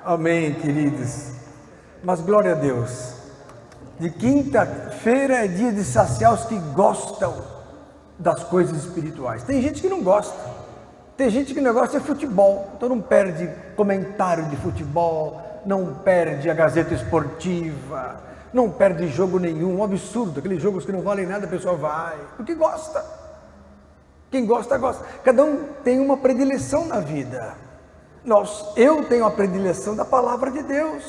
Amém, queridos. Mas glória a Deus. De quinta-feira é dia de saciar os que gostam das coisas espirituais. Tem gente que não gosta. Tem gente que não gosta de futebol. Então não perde comentário de futebol, não perde a Gazeta Esportiva, não perde jogo nenhum. Um absurdo. Aqueles jogos que não valem nada, a pessoa vai. Porque gosta. Quem gosta, gosta. Cada um tem uma predileção na vida. Eu tenho a predileção da palavra de Deus.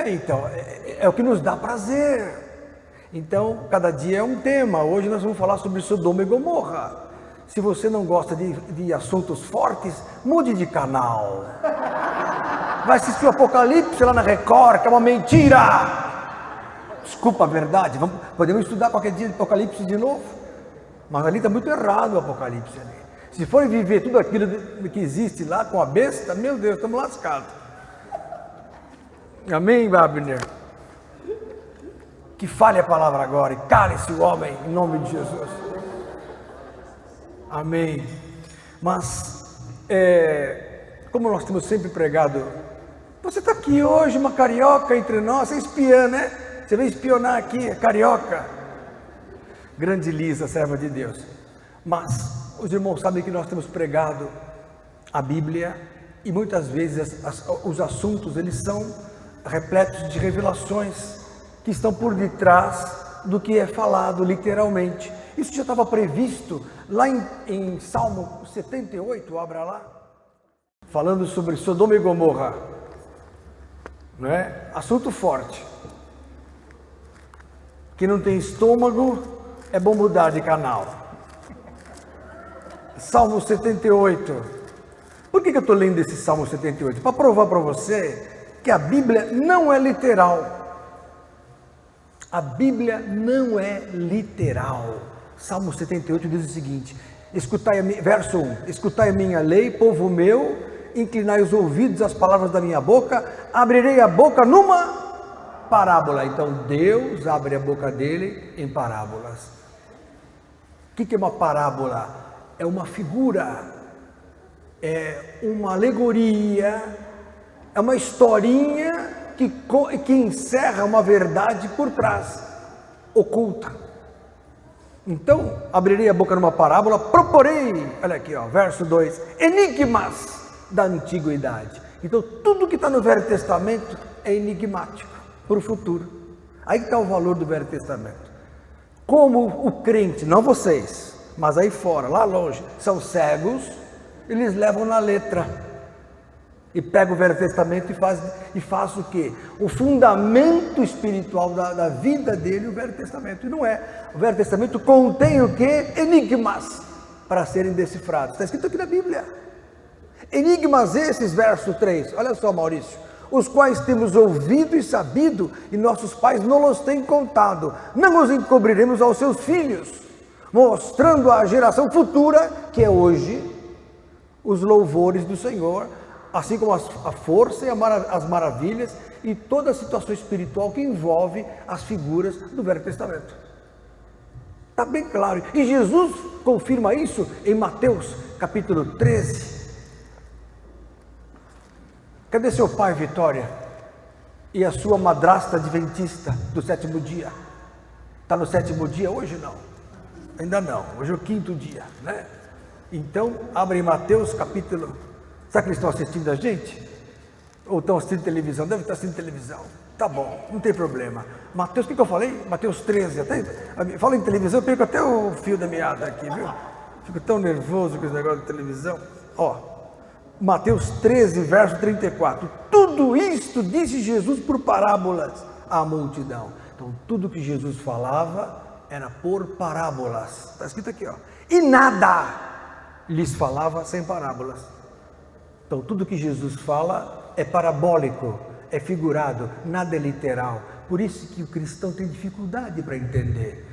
Então, é o que nos dá prazer. Então, cada dia é um tema. Hoje nós vamos falar sobre Sodoma e Gomorra. Se você não gosta de assuntos fortes, mude de canal. Vai assistir o Apocalipse lá na Record, que é uma mentira. Desculpa a verdade. Podemos estudar qualquer dia de Apocalipse de novo. Mas ali está muito errado o Apocalipse ali. Se forem viver tudo aquilo que existe lá com a besta, meu Deus, estamos lascados. Amém, Wagner? Que fale a palavra agora e cale-se o homem, em nome de Jesus. Amém. Mas, como nós temos sempre pregado, você está aqui hoje, uma carioca entre nós, você é espiã, né? Você veio espionar aqui, carioca. Grande Lisa, serva de Deus. Mas os irmãos sabem que nós temos pregado a Bíblia e muitas vezes os assuntos, eles são repletos de revelações que estão por detrás do que é falado literalmente. Isso já estava previsto lá em Salmo 78, abra lá, falando sobre Sodoma e Gomorra, não é? Assunto forte. Quem não tem estômago, é bom mudar de canal. Salmo 78. Por que eu estou lendo esse Salmo 78? Para provar para você que a Bíblia não é literal. A Bíblia não é literal. Salmo 78 diz o seguinte, verso 1, escutai a minha lei, povo meu, inclinai os ouvidos às palavras da minha boca, abrirei a boca numa parábola. Então Deus abre a boca dele em parábolas. O que é uma parábola? É uma figura, é uma alegoria, é uma historinha que encerra uma verdade por trás, oculta. Então, abrirei a boca numa parábola, proporei, olha aqui, verso 2, enigmas da antiguidade. Então, tudo que está no Velho Testamento é enigmático para o futuro. Aí está o valor do Velho Testamento. Como o crente, não vocês, mas aí fora, lá longe, são cegos, eles levam na letra. E pega o Velho Testamento e faz o quê? O fundamento espiritual da vida dele, o Velho Testamento. E não é. O Velho Testamento contém o quê? Enigmas para serem decifrados. Está escrito aqui na Bíblia. Enigmas esses, verso 3. Olha só, Maurício. Os quais temos ouvido e sabido, e nossos pais não os têm contado. Não os encobriremos aos seus filhos, mostrando à geração futura, que é hoje, os louvores do Senhor, assim como a força e as maravilhas e toda a situação espiritual que envolve as figuras do Velho Testamento. Está bem claro. E Jesus confirma isso em Mateus capítulo 13. Cadê seu pai, Vitória? E a sua madrasta adventista do sétimo dia? Está no sétimo dia hoje? Não. Ainda não. Hoje é o quinto dia, né? Então, abre em Mateus capítulo... Será que eles estão assistindo a gente? Ou estão assistindo televisão? Deve estar assistindo televisão. Tá bom, não tem problema. Mateus, o que eu falei? Mateus 13. Fala em televisão, eu perco até o fio da meada aqui, viu? Fico tão nervoso com esse negócio de televisão. Mateus 13, verso 34. Tudo isto disse Jesus por parábolas à multidão. Então, tudo que Jesus falava era por parábolas. Está escrito aqui, E nada lhes falava sem parábolas. Então, tudo que Jesus fala é parabólico, é figurado, nada é literal. Por isso que o cristão tem dificuldade para entender.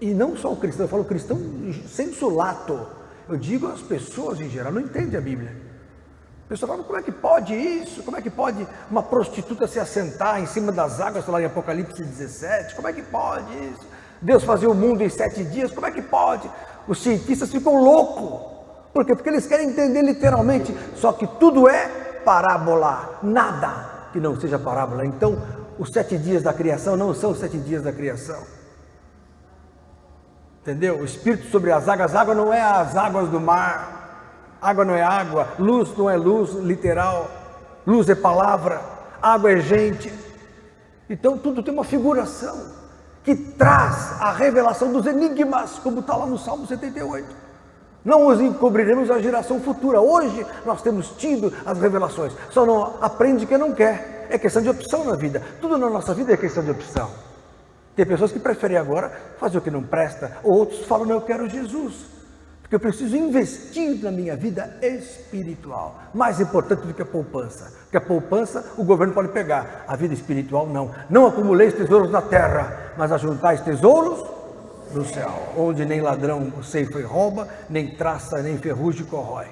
E não só o cristão, eu falo cristão sensu lato. Eu digo as pessoas em geral, não entendem a Bíblia. A pessoa fala, como é que pode isso? Como é que pode uma prostituta se assentar em cima das águas, lá em Apocalipse 17? Como é que pode isso? Deus fazia o mundo em 7 dias, como é que pode? Os cientistas ficam loucos Por quê? Porque eles querem entender literalmente, só que tudo é parábola, nada que não seja parábola. Então, os 7 dias da criação não são os 7 dias da criação. Entendeu? O Espírito sobre as água não é as águas do mar, água não é água, luz não é luz literal, luz é palavra, água é gente. Então tudo tem uma figuração que traz a revelação dos enigmas, como está lá no Salmo 78. Não os encobriremos à geração futura. Hoje nós temos tido as revelações, só não aprende quem não quer. É questão de opção na vida, tudo na nossa vida é questão de opção. Tem pessoas que preferem agora fazer o que não presta, outros falam, não, eu quero Jesus, porque eu preciso investir na minha vida espiritual, mais importante do que a poupança, porque a poupança o governo pode pegar, a vida espiritual não. Não acumuleis tesouros na terra, mas ajuntais tesouros no céu, onde nem ladrão ceifa e rouba, nem traça, nem ferrugem corrói.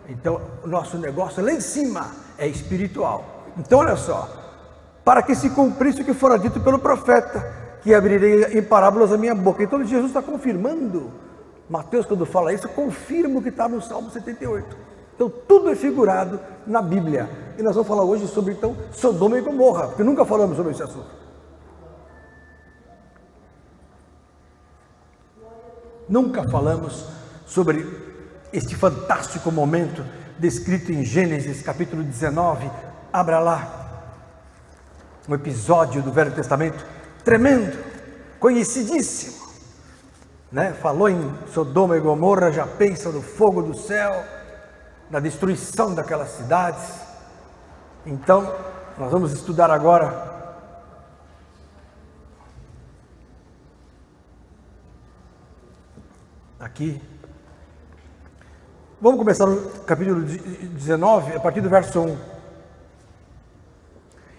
Então o nosso negócio lá em cima é espiritual. Então olha só, para que se cumprisse o que fora dito pelo profeta, que abrirei em parábolas a minha boca. Então Jesus está confirmando, Mateus quando fala isso, confirma o que está no Salmo 78. Então tudo é figurado na Bíblia, e nós vamos falar hoje sobre então Sodoma e Gomorra, porque nunca falamos sobre esse assunto. Nunca falamos sobre este fantástico momento descrito em Gênesis capítulo 19, abra lá, um episódio do Velho Testamento tremendo, conhecidíssimo, né? Falou em Sodoma e Gomorra, já pensa no fogo do céu, na destruição daquelas cidades. Então, nós vamos estudar agora aqui. Vamos começar no capítulo 19, a partir do verso 1.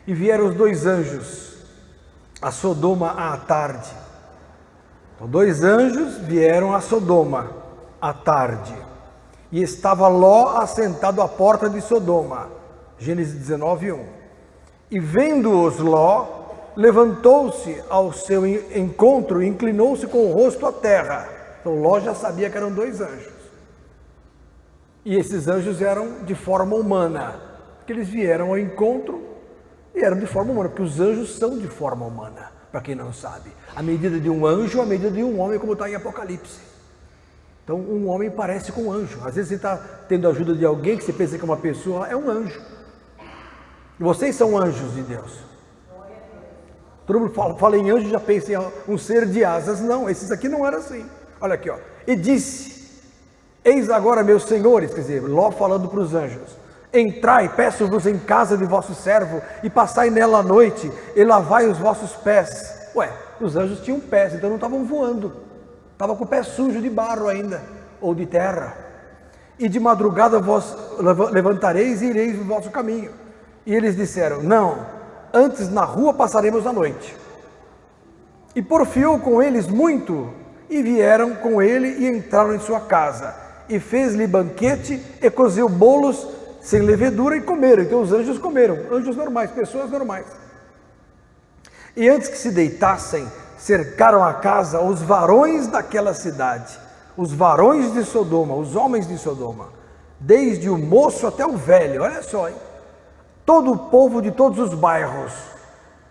E vieram os 2 anjos a Sodoma à tarde. Então 2 anjos vieram a Sodoma à tarde. E estava Ló assentado à porta de Sodoma. Gênesis 19, 1. E vendo-os Ló, levantou-se ao seu encontro e inclinou-se com o rosto à terra. Então Ló já sabia que eram 2 anjos. E esses anjos eram de forma humana, porque eles vieram ao encontro e eram de forma humana, porque os anjos são de forma humana, para quem não sabe. A medida de um anjo, a medida de um homem, como está em Apocalipse. Então um homem parece com um anjo. Às vezes você está tendo a ajuda de alguém que você pensa que é uma pessoa, é um anjo. E vocês são anjos de Deus. Todo mundo fala em anjo, já pensa em um ser de asas. Não, esses aqui não eram assim. Olha aqui, ó. E disse, eis agora meus senhores, quer dizer, Ló falando para os anjos, entrai, peço-vos em casa de vosso servo, e passai nela a noite, e lavai os vossos pés. Ué, os anjos tinham pés, então não estavam voando, estavam com o pé sujo de barro ainda, ou de terra. E de madrugada vós levantareis e ireis no vosso caminho. E eles disseram, não, antes na rua passaremos a noite. E porfiou com eles muito, e vieram com ele e entraram em sua casa, e fez-lhe banquete, e cozeu bolos sem levedura, e comeram. Então os anjos comeram, anjos normais, pessoas normais. E antes que se deitassem, cercaram a casa os varões daquela cidade, os varões de Sodoma, os homens de Sodoma, desde o moço até o velho. Olha só, hein? Todo o povo de todos os bairros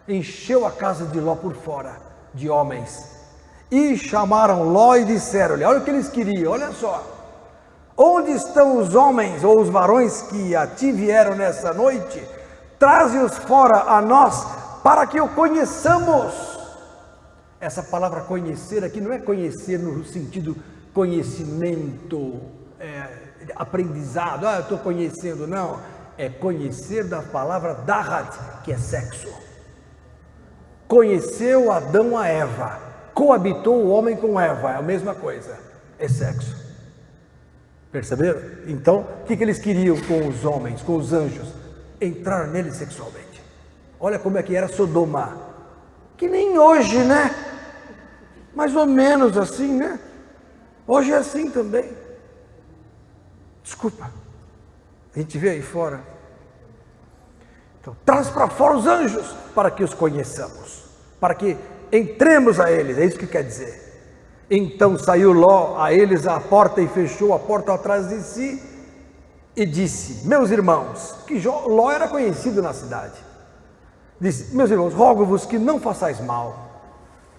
encheu a casa de Ló por fora de homens, e chamaram Ló e disseram-lhe, olha o que eles queriam, olha só, onde estão os homens ou os varões que a ti vieram nessa noite? Traze-os fora a nós, para que o conheçamos. Essa palavra conhecer aqui não é conhecer no sentido conhecimento, aprendizado, eu estou conhecendo, não. É conhecer da palavra dahat, que é sexo. Conheceu Adão a Eva, coabitou o homem com Eva, é a mesma coisa, é sexo. Perceberam? Então, o que eles queriam com os homens, com os anjos? Entrar neles sexualmente. Olha como é que era Sodoma. Que nem hoje, né? Mais ou menos assim, né? Hoje é assim também. Desculpa. A gente vê aí fora. Então, traz para fora os anjos, para que os conheçamos. Para que entremos a eles, é isso que quer dizer. Então saiu Ló a eles à porta e fechou a porta atrás de si e disse: meus irmãos, que Ló era conhecido na cidade, disse: meus irmãos, rogo-vos que não façais mal.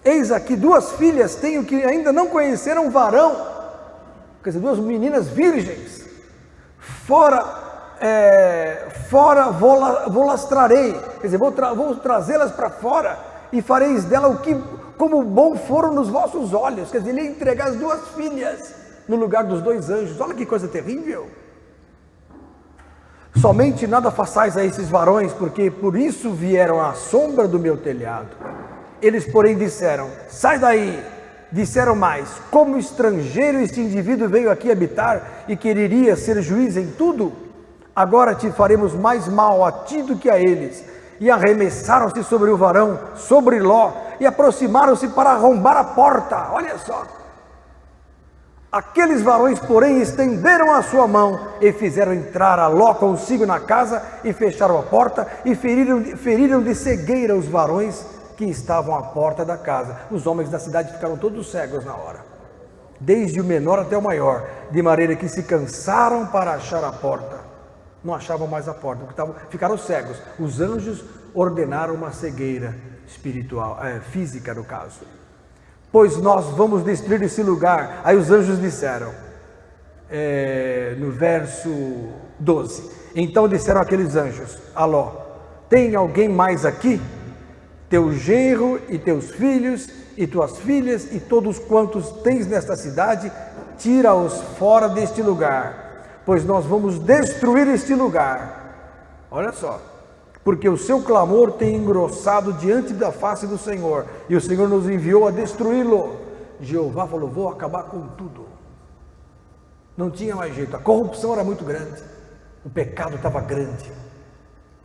Eis aqui 2 filhas tenho que ainda não conheceram varão, quer dizer, 2 meninas virgens. Fora vou-las trarei, quer dizer, vou trazê-las para fora e fareis dela o que como bom foram nos vossos olhos. Quer dizer, ele ia entregar as 2 filhas no lugar dos 2 anjos. Olha que coisa terrível. Somente nada façais a esses varões, porque por isso vieram à sombra do meu telhado. Eles, porém, disseram: sai daí. Disseram mais: como estrangeiro este indivíduo veio aqui habitar e quereria ser juiz em tudo? Agora te faremos mais mal a ti do que a eles. E arremessaram-se sobre o varão, sobre Ló, e aproximaram-se para arrombar a porta. Olha só. Aqueles varões, porém, estenderam a sua mão e fizeram entrar a Ló consigo na casa e fecharam a porta e feriram de cegueira os varões que estavam à porta da casa. Os homens da cidade ficaram todos cegos na hora, desde o menor até o maior, de maneira que se cansaram para achar a porta. Não achavam mais a porta, porque ficaram cegos. Os anjos ordenaram uma cegueira espiritual, física no caso. Pois nós vamos destruir esse lugar. Aí os anjos disseram, no verso 12, então disseram aqueles anjos a Ló: tem alguém mais aqui? Teu genro e teus filhos e tuas filhas e todos quantos tens nesta cidade, tira-os fora deste lugar, pois nós vamos destruir este lugar. Olha só, porque o seu clamor tem engrossado diante da face do Senhor, e o Senhor nos enviou a destruí-lo. Jeová falou: vou acabar com tudo. Não tinha mais jeito, a corrupção era muito grande, o pecado estava grande.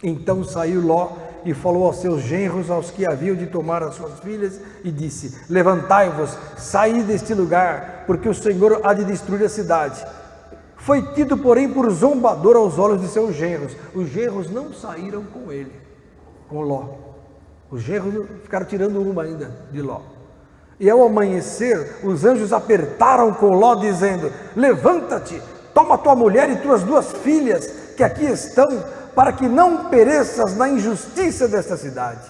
Então saiu Ló e falou aos seus genros, aos que haviam de tomar as suas filhas, e disse: levantai-vos, saí deste lugar, porque o Senhor há de destruir a cidade. Foi tido, porém, por zombador aos olhos de seus genros. Os genros não saíram com ele, com Ló. Os genros ficaram tirando uma ainda de Ló. E ao amanhecer, os anjos apertaram com Ló, dizendo: levanta-te, toma tua mulher e tuas 2 filhas, que aqui estão, para que não pereças na injustiça desta cidade.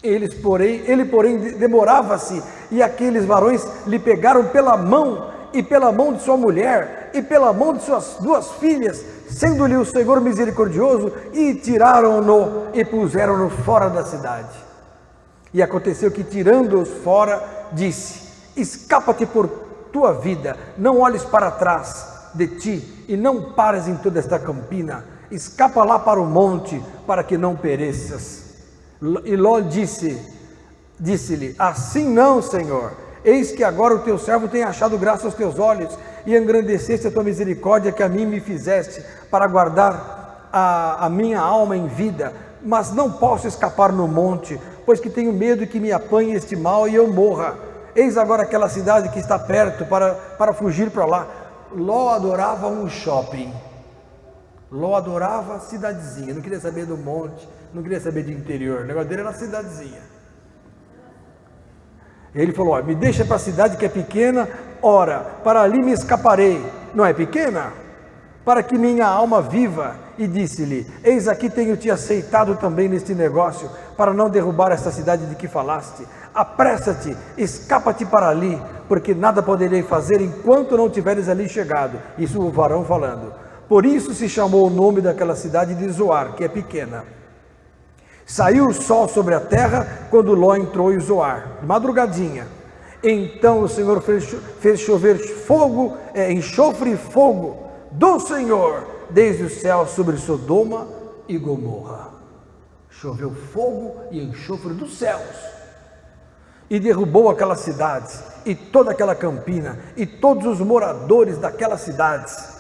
Ele, porém, demorava-se, e aqueles varões lhe pegaram pela mão, e pela mão de sua mulher, e pela mão de suas 2 filhas, sendo-lhe o Senhor misericordioso, e tiraram-no e puseram-no fora da cidade. E aconteceu que, tirando-os fora, disse: escapa-te por tua vida, não olhes para trás de ti, e não pares em toda esta campina, escapa lá para o monte, para que não pereças. E Ló disse-lhe: assim não, Senhor, eis que agora o teu servo tem achado graça aos teus olhos, e engrandeceste a tua misericórdia que a mim me fizeste, para guardar a minha alma em vida, mas não posso escapar no monte, pois que tenho medo que me apanhe este mal e eu morra. Eis agora aquela cidade que está perto, para fugir para lá. Ló adorava um shopping. Ló adorava a cidadezinha, não queria saber do monte, não queria saber de interior, o negócio dele era a cidadezinha. Ele falou: me deixa para a cidade que é pequena, ora, para ali me escaparei. Não é pequena? Para que minha alma viva. E disse-lhe: eis aqui tenho te aceitado também neste negócio, para não derrubar esta cidade de que falaste. Apressa-te, escapa-te para ali, porque nada poderei fazer enquanto não tiveres ali chegado. Isso o varão falando. Por isso se chamou o nome daquela cidade de Zoar, que é pequena. Saiu o sol sobre a terra quando Ló entrou em Zoar, de madrugadinha. Então o Senhor fez chover fogo, enxofre e fogo do Senhor desde o céu sobre Sodoma e Gomorra. Choveu fogo e enxofre dos céus e derrubou aquelas cidades e toda aquela campina e todos os moradores daquelas cidades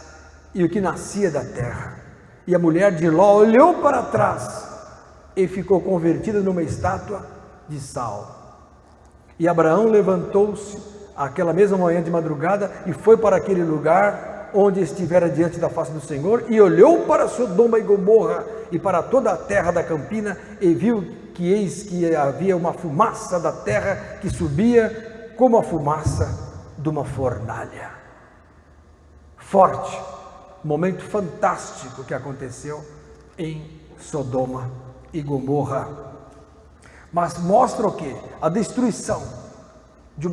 e o que nascia da terra. E a mulher de Ló olhou para trás e ficou convertida numa estátua de sal. E Abraão levantou-se aquela mesma manhã de madrugada e foi para aquele lugar onde estivera diante da face do Senhor, e olhou para Sodoma e Gomorra e para toda a terra da campina, e viu que eis que havia uma fumaça da terra que subia como a fumaça de uma fornalha. Forte, momento fantástico que aconteceu em Sodoma e Gomorra. Mas mostra o quê? A destruição de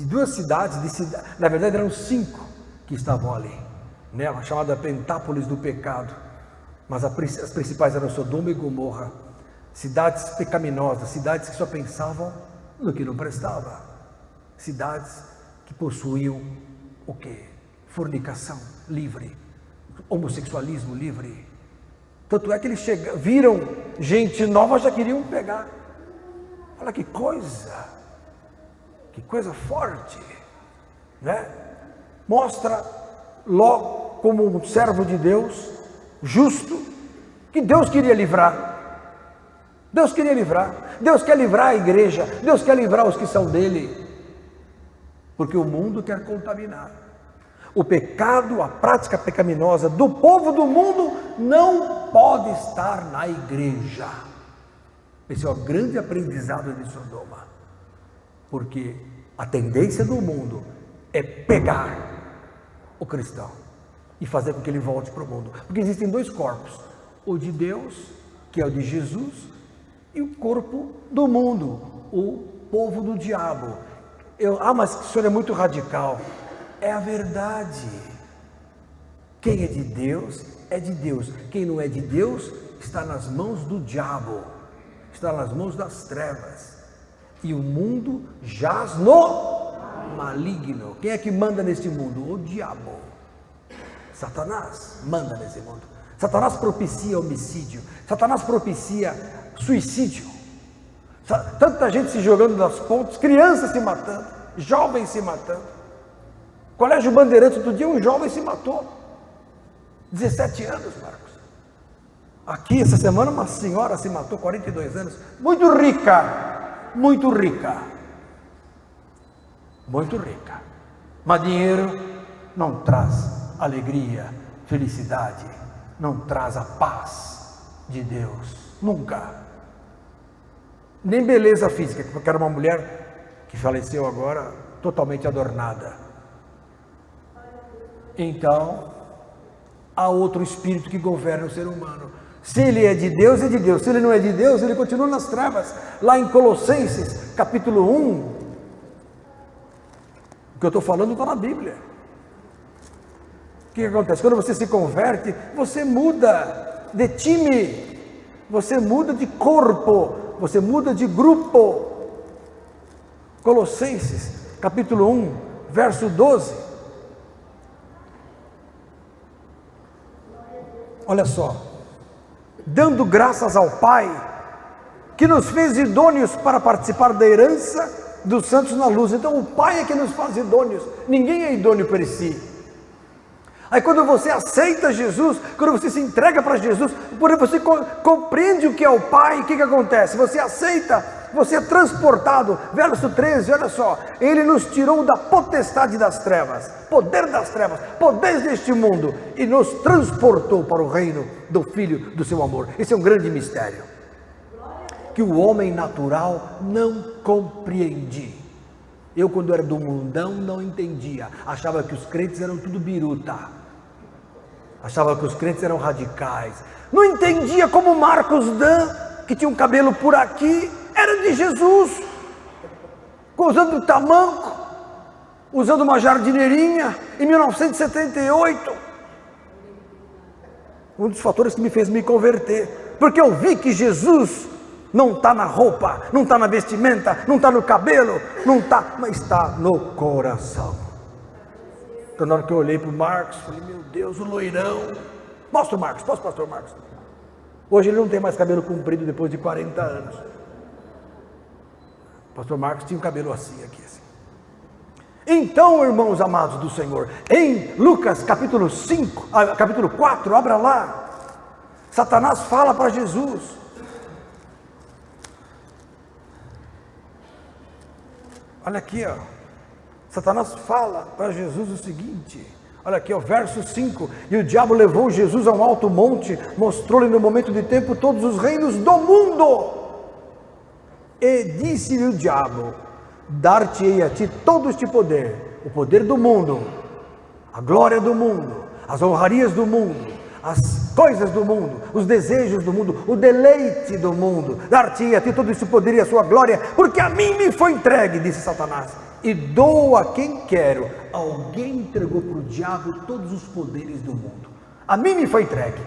duas cidades, na verdade eram 5 que estavam ali, né? A chamada Pentápolis do pecado, mas as principais eram Sodoma e Gomorra, cidades pecaminosas, cidades que só pensavam no que não prestava, cidades que possuíam o quê? Fornicação livre, homossexualismo livre. Tanto é que eles viram gente nova, já queriam pegar. Olha que coisa forte, né? Mostra Ló como um servo de Deus, justo, que Deus queria livrar. Deus queria livrar. Deus quer livrar a igreja. Deus quer livrar os que são dele. Porque o mundo quer contaminar. O pecado, a prática pecaminosa do povo do mundo não pode estar na igreja. Esse é o grande aprendizado de Sodoma. Porque a tendência do mundo é pegar o cristão e fazer com que ele volte para o mundo. Porque existem 2 corpos, o de Deus, que é o de Jesus, e o corpo do mundo, o povo do diabo. Mas o senhor é muito radical. É a verdade. Quem é de Deus, é de Deus. Quem não é de Deus, está nas mãos do diabo, está nas mãos das trevas. E o mundo jaz no maligno. Quem é que manda nesse mundo? O diabo. Satanás manda nesse mundo. Satanás propicia homicídio. Satanás propicia suicídio. Tanta gente se jogando das pontes, crianças se matando, jovens se matando. Colégio Bandeirantes, outro dia um jovem se matou. 17 anos, Marcos. Aqui essa semana uma senhora se matou, 42 anos, muito rica, muito rica, muito rica. Mas dinheiro não traz alegria, felicidade, não traz a paz de Deus, nunca. Nem beleza física, porque era uma mulher que faleceu agora, totalmente adornada. Então, há outro espírito que governa o ser humano. Se ele é de Deus, é de Deus. Se ele não é de Deus, ele continua nas trevas. Lá em Colossenses, capítulo 1, o que eu estou falando está na Bíblia. O que acontece? Quando você se converte, você muda de time, você muda de corpo, você muda de grupo. Colossenses, capítulo 1, verso 12. Olha só. Dando graças ao Pai, que nos fez idôneos para participar da herança dos santos na luz. Então o Pai é que nos faz idôneos, ninguém é idôneo por si. Aí quando você aceita Jesus, quando você se entrega para Jesus, quando você compreende o que é o Pai, o que acontece? Você aceita, você é transportado. Verso 13, olha só, Ele nos tirou da potestade das trevas, poder das trevas, poder deste mundo, e nos transportou para o reino do Filho do seu amor. Esse é um grande mistério, que o homem natural não compreende. Eu, quando era do mundão, não entendia, achava que os crentes eram tudo biruta, achava que os crentes eram radicais, não entendia como Marcos Dan, que tinha um cabelo por aqui, era de Jesus, usando tamanco, usando uma jardineirinha, em 1978, um dos fatores que me fez me converter, porque eu vi que Jesus não está na roupa, não está na vestimenta, não está no cabelo, não está, mas está no coração. Então na hora que eu olhei para o Marcos, falei, meu Deus, o loirão, mostra o Marcos, posso, pastor Marcos? Hoje ele não tem mais cabelo comprido depois de 40 anos. O pastor Marcos tinha um cabelo assim, aqui assim. Então, irmãos amados do Senhor, em Lucas capítulo 4, abra lá, Satanás fala para Jesus, olha aqui, ó. Satanás fala para Jesus o seguinte, olha aqui, ó, verso 5, e o diabo levou Jesus a um alto monte, mostrou-lhe no momento de tempo todos os reinos do mundo, e disse-lhe o diabo, dar-te-ei a ti todo este poder, o poder do mundo, a glória do mundo, as honrarias do mundo, as coisas do mundo, os desejos do mundo, o deleite do mundo, dar-te-ei a ti todo este poder e a sua glória, porque a mim me foi entregue, disse Satanás, e dou a quem quero. Alguém entregou para o diabo todos os poderes do mundo. A mim me foi entregue.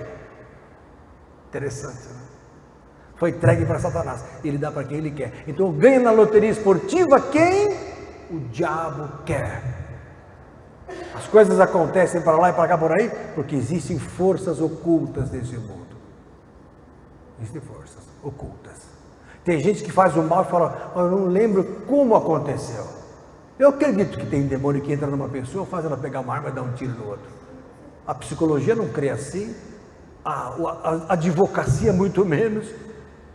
Interessante, né? Foi entregue para Satanás. Ele dá para quem ele quer. Então ganha na loteria esportiva quem o diabo quer. As coisas acontecem para lá e para cá por aí porque existem forças ocultas nesse mundo. Existem forças ocultas. Tem gente que faz o mal e fala: eu não lembro como aconteceu. Eu acredito que tem demônio que entra numa pessoa, faz ela pegar uma arma e dar um tiro no outro. A psicologia não crê assim, a advocacia muito menos,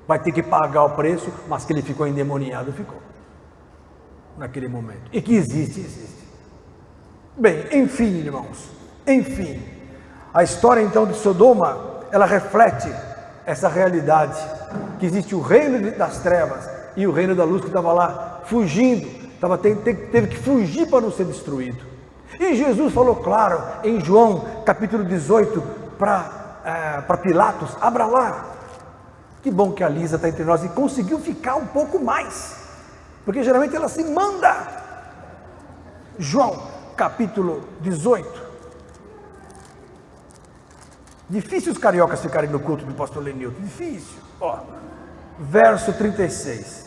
vai ter que pagar o preço, mas que ele ficou endemoniado, ficou, naquele momento. E que existe, existe. Bem, enfim, irmãos, enfim, a história então de Sodoma, ela reflete essa realidade, que existe o reino das trevas e o reino da luz que estava lá, fugindo, teve que fugir para não ser destruído. E Jesus falou claro em João capítulo 18 para Pilatos: abra lá. Que bom que a Lisa está entre nós e conseguiu ficar um pouco mais, porque geralmente ela se manda. João capítulo 18. Difícil os cariocas ficarem no culto do pastor Lenilton, difícil. Ó, verso 36.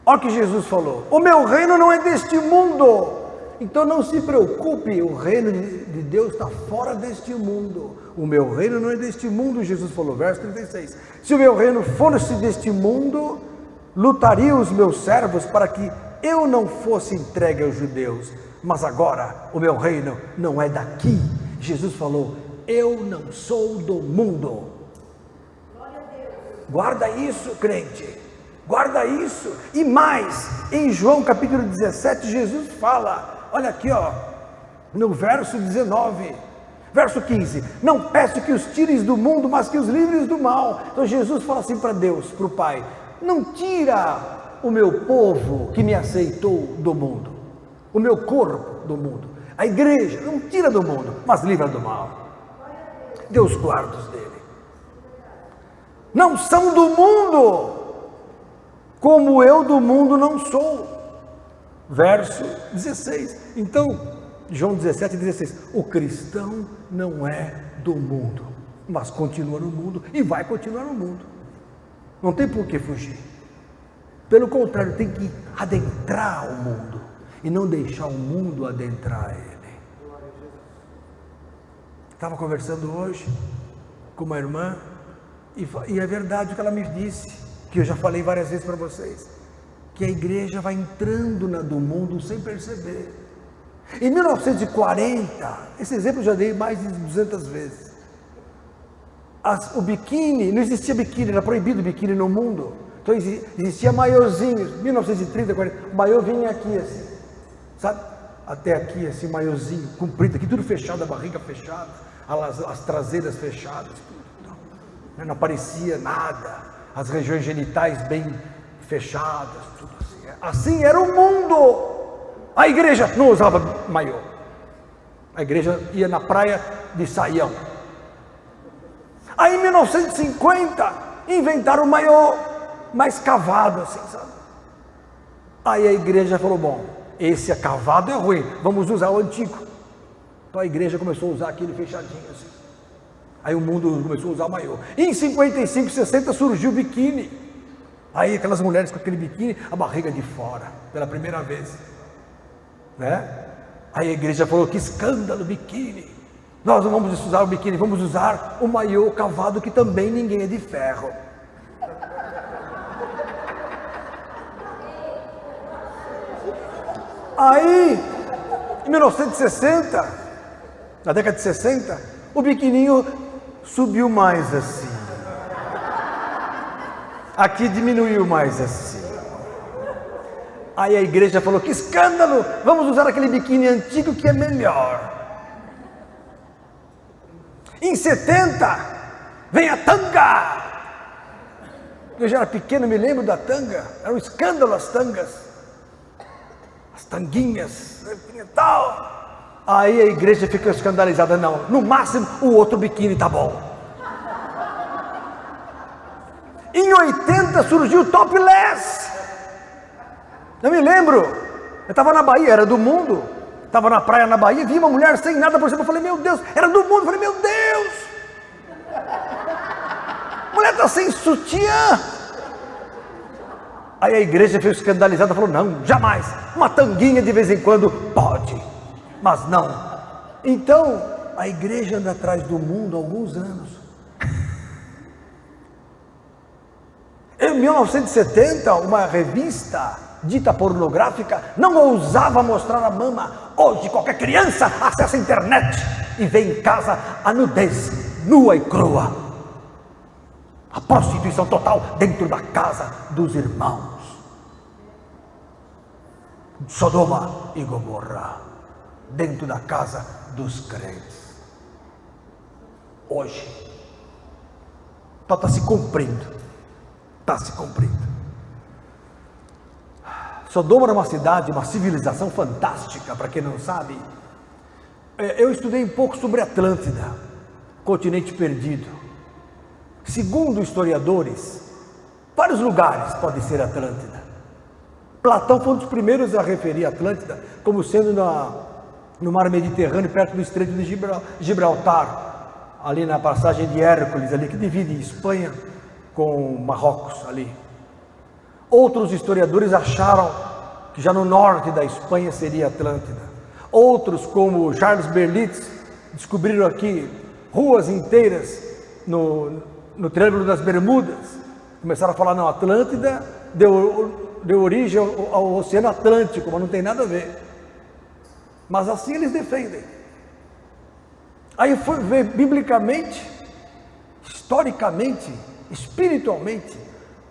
Olha o que Jesus falou: o meu reino não é deste mundo. Então não se preocupe, o reino de Deus está fora deste mundo. O meu reino não é deste mundo, Jesus falou, verso 36. Se o meu reino fosse deste mundo, lutaria os meus servos para que eu não fosse entregue aos judeus. Mas agora o meu reino não é daqui. Jesus falou: eu não sou do mundo. Guarda isso, crente. Guarda isso. E mais, em João capítulo 17, Jesus fala, olha aqui, ó, no verso 19, verso 15: não peço que os tires do mundo, mas que os livres do mal. Então Jesus fala assim para Deus, para o Pai: não tira o meu povo que me aceitou do mundo, o meu corpo do mundo, a igreja, não tira do mundo, mas livra do mal. Deus guarda os dele. Não são do mundo, como eu do mundo não sou. Verso 16. Então, João 17, 16. O cristão não é do mundo, mas continua no mundo e vai continuar no mundo. Não tem por que fugir. Pelo contrário, tem que adentrar o mundo e não deixar o mundo adentrar ele. Estava conversando hoje com uma irmã e é verdade o que ela me disse, que eu já falei várias vezes para vocês, que a igreja vai entrando na do mundo sem perceber. Em 1940, esse exemplo eu já dei mais de 200 vezes, o biquíni, não existia biquíni, era proibido biquíni no mundo, então existia maiôzinhos. 1930, 40, o maiô vinha aqui assim, sabe, até aqui assim, maiôzinho, comprido, aqui tudo fechado, a barriga fechada, as traseiras fechadas, tudo, não aparecia nada, as regiões genitais bem fechadas, tudo assim. Assim era o mundo. A igreja não usava maiô, a igreja ia na praia de saião. Aí em 1950 inventaram o maiô mais cavado assim, sabe? Aí a igreja falou: bom, esse cavado é ruim, vamos usar o antigo. Então a igreja começou a usar aquele fechadinho assim. Aí o mundo começou a usar o maiô. Em 55, 60 surgiu o biquíni. Aí aquelas mulheres com aquele biquíni, a barriga de fora, pela primeira vez, né? Aí a igreja falou: que escândalo, biquíni. Nós não vamos usar o biquíni, vamos usar o maiô cavado, que também ninguém é de ferro. Aí, em 1960, na década de 60, o biquininho subiu mais assim. Aqui diminuiu mais assim. Aí a igreja falou: que escândalo, vamos usar aquele biquíni antigo que é melhor. Em 70, vem a tanga. Eu já era pequeno, me lembro da tanga, era um escândalo as tangas. as tanguinhas, tal. Aí a igreja fica escandalizada, não, no máximo o outro biquíni tá bom. Em 80 surgiu o topless. Eu me lembro, eu estava na Bahia, era do mundo, estava na praia na Bahia, vi uma mulher sem nada por cima, eu falei, meu Deus, era do mundo, eu falei, meu Deus, a mulher está sem sutiã. Aí a igreja ficou escandalizada, falou, não, jamais, uma tanguinha de vez em quando pode, mas não. Então, a igreja anda atrás do mundo há alguns anos. Em 1970, uma revista dita pornográfica não ousava mostrar a mama. Hoje, qualquer criança acessa a internet e vê em casa a nudez, nua e crua. A prostituição total dentro da casa dos irmãos. Sodoma e Gomorra, dentro da casa dos crentes. Hoje, está se cumprindo. Está se cumprindo. Sodoma era uma cidade, uma civilização fantástica, para quem não sabe. Eu estudei um pouco sobre Atlântida, continente perdido. Segundo historiadores, vários lugares podem ser Atlântida. Platão foi um dos primeiros a referir a Atlântida como sendo no mar Mediterrâneo, perto do Estreito de Gibraltar, ali na passagem de Hércules, ali que divide Espanha com Marrocos ali. Outros historiadores acharam que já no norte da Espanha seria Atlântida. Outros, como Charles Berlitz, descobriram aqui ruas inteiras no Triângulo das Bermudas. Começaram a falar, não, Atlântida deu origem ao Oceano Atlântico, mas não tem nada a ver. Mas assim eles defendem. Aí foi ver biblicamente, historicamente, espiritualmente,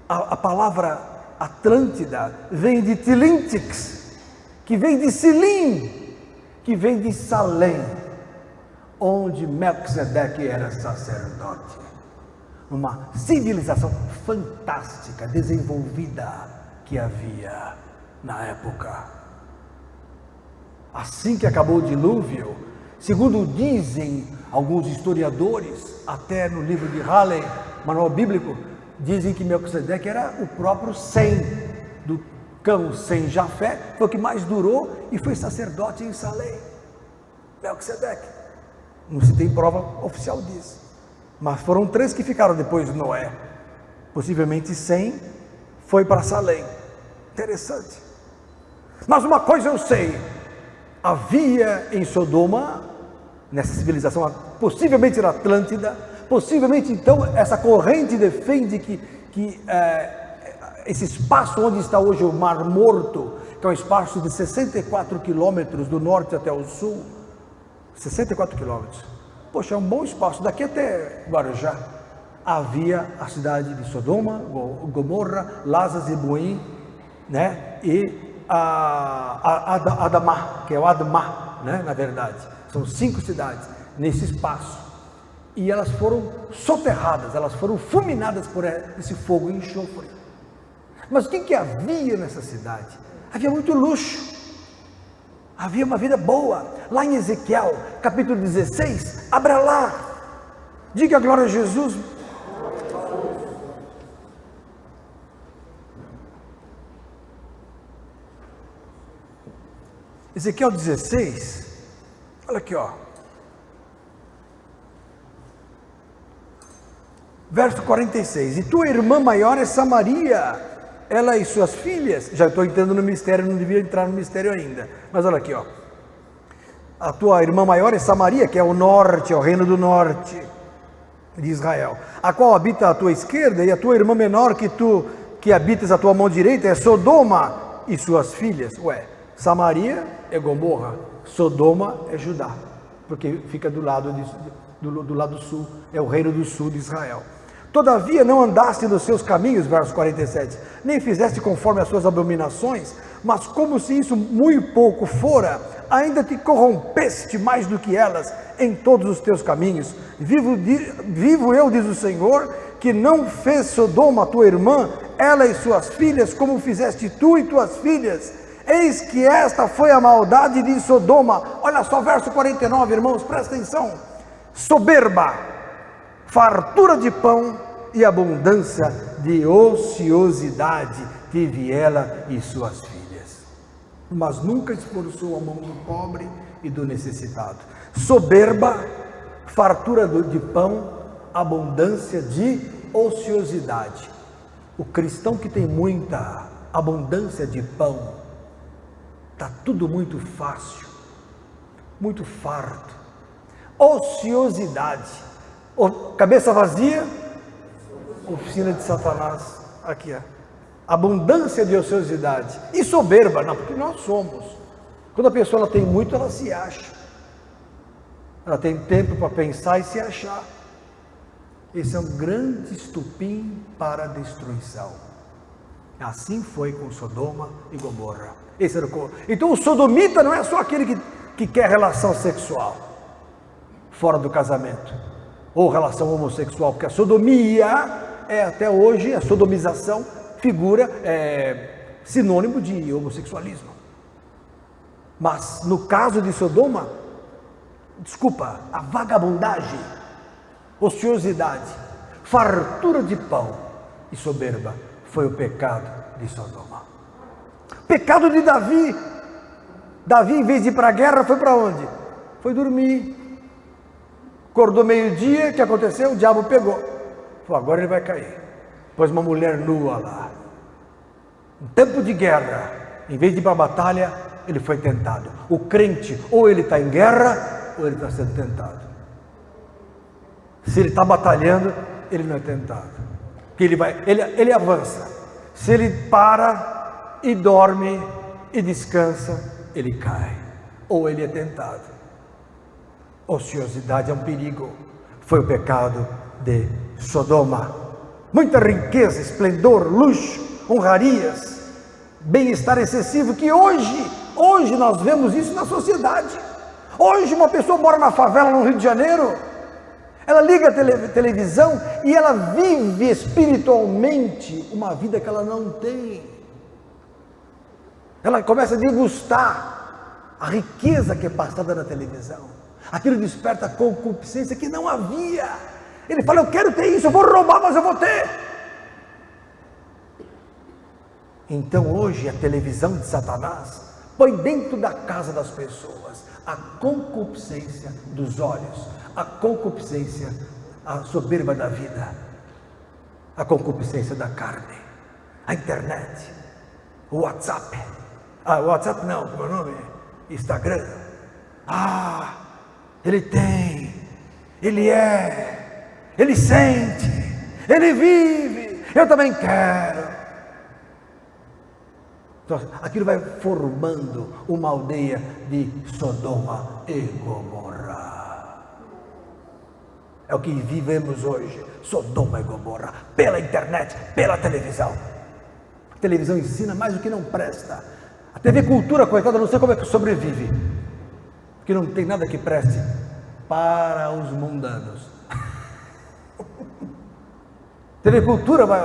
a palavra Atlântida vem de Tilintix, que vem de Silim, que vem de Salém, onde Melquisedeque era sacerdote. Uma civilização fantástica, desenvolvida que havia na época. Assim que acabou o dilúvio, segundo dizem alguns historiadores, até no livro de Halley, manual bíblico, dizem que Melquisedeque era o próprio Sem, do cão Sem Jafé, foi o que mais durou e foi sacerdote em Salém. Melquisedeque. Não se tem prova oficial disso. Mas foram 3 que ficaram depois de Noé. Possivelmente Sem foi para Salém. Interessante. Mas uma coisa eu sei, havia em Sodoma, nessa civilização, possivelmente era Atlântida, possivelmente então essa corrente defende que esse espaço onde está hoje o Mar Morto, que é um espaço de 64 quilômetros do norte até o sul, 64 quilômetros, poxa, é um bom espaço, daqui até Guarujá, havia a cidade de Sodoma, Gomorra, Lasas e Boim, né? E Adamá, que é o Admá, né? Na verdade, são 5 cidades nesse espaço. E elas foram soterradas, elas foram fulminadas por esse fogo e enxofre. Mas o que havia nessa cidade? Havia muito luxo, havia uma vida boa. Lá em Ezequiel, capítulo 16, abra lá, diga a glória a Jesus. Ezequiel 16, olha aqui, ó. Verso 46, e tua irmã maior é Samaria, ela e suas filhas, já estou entrando no mistério, não devia entrar no mistério ainda, mas olha aqui, ó. A tua irmã maior é Samaria, que é o norte, é o reino do norte de Israel, a qual habita à tua esquerda, e a tua irmã menor que habitas à tua mão direita é Sodoma e suas filhas. Ué, Samaria é Gomorra, Sodoma é Judá, porque fica do lado sul, é o reino do sul de Israel. Todavia não andaste nos seus caminhos, verso 47, nem fizeste conforme as suas abominações, mas como se isso muito pouco fora, ainda te corrompeste mais do que elas em todos os teus caminhos. Vivo eu, diz o Senhor, que não fez Sodoma tua irmã, ela e suas filhas, como fizeste tu e tuas filhas, Eis que esta foi a maldade de Sodoma. Olha só, verso 49, irmãos, presta atenção. Soberba, fartura de pão e abundância de ociosidade teve ela e suas filhas, mas nunca esforçou a mão do pobre e do necessitado. Soberba, fartura de pão, abundância de ociosidade. O cristão que tem muita abundância de pão, está tudo muito fácil, muito farto. Ociosidade, cabeça vazia, oficina de Satanás. Aqui, ó. Abundância de ociosidade. E soberba, não, porque nós somos. Quando a pessoa ela tem muito, ela se acha. Ela tem tempo para pensar e se achar. Esse é um grande estupim para a destruição. Assim foi com Sodoma e Gomorra. Esse era o... Então o sodomita não é só aquele que quer relação sexual fora do casamento, ou relação homossexual, porque a sodomia é até hoje, a sodomização figura sinônimo de homossexualismo. Mas no caso de Sodoma, a vagabundagem, ociosidade, fartura de pão e soberba foi o pecado de Sodoma. Pecado de Davi. Davi, em vez de ir para a guerra, foi para onde? Foi dormir. Acordou meio-dia, o que aconteceu? O diabo pegou. Falou, agora ele vai cair. Pôs uma mulher nua lá. Em tempo de guerra, em vez de ir para a batalha, ele foi tentado. O crente, ou ele está em guerra, ou ele está sendo tentado. Se ele está batalhando, ele não é tentado. Porque ele avança. Se ele para e dorme e descansa, ele cai. Ou ele é tentado. Ociosidade é um perigo. Foi o pecado de Sodoma. Muita riqueza, esplendor, luxo, honrarias, bem-estar excessivo, que hoje nós vemos isso na sociedade. Hoje uma pessoa mora na favela no Rio de Janeiro, ela liga a televisão e ela vive espiritualmente uma vida que ela não tem. Ela começa a degustar a riqueza que é passada na televisão. Aquilo desperta a concupiscência que não havia. Ele fala, eu quero ter isso, eu vou roubar, mas eu vou ter. Então hoje a televisão de Satanás põe dentro da casa das pessoas a concupiscência dos olhos, a concupiscência, a soberba da vida, a concupiscência da carne, a internet, o WhatsApp. O WhatsApp não, como é o nome? Instagram. Ele tem, ele é, ele sente, ele vive, eu também quero. Então, aquilo vai formando uma aldeia de Sodoma e Gomorra. É o que vivemos hoje, Sodoma e Gomorra, pela internet, pela televisão. A televisão ensina mais do que não presta. A TV Cultura, coitada, não sei como é que sobrevive, porque não tem nada que preste para os mundanos. TV Cultura vai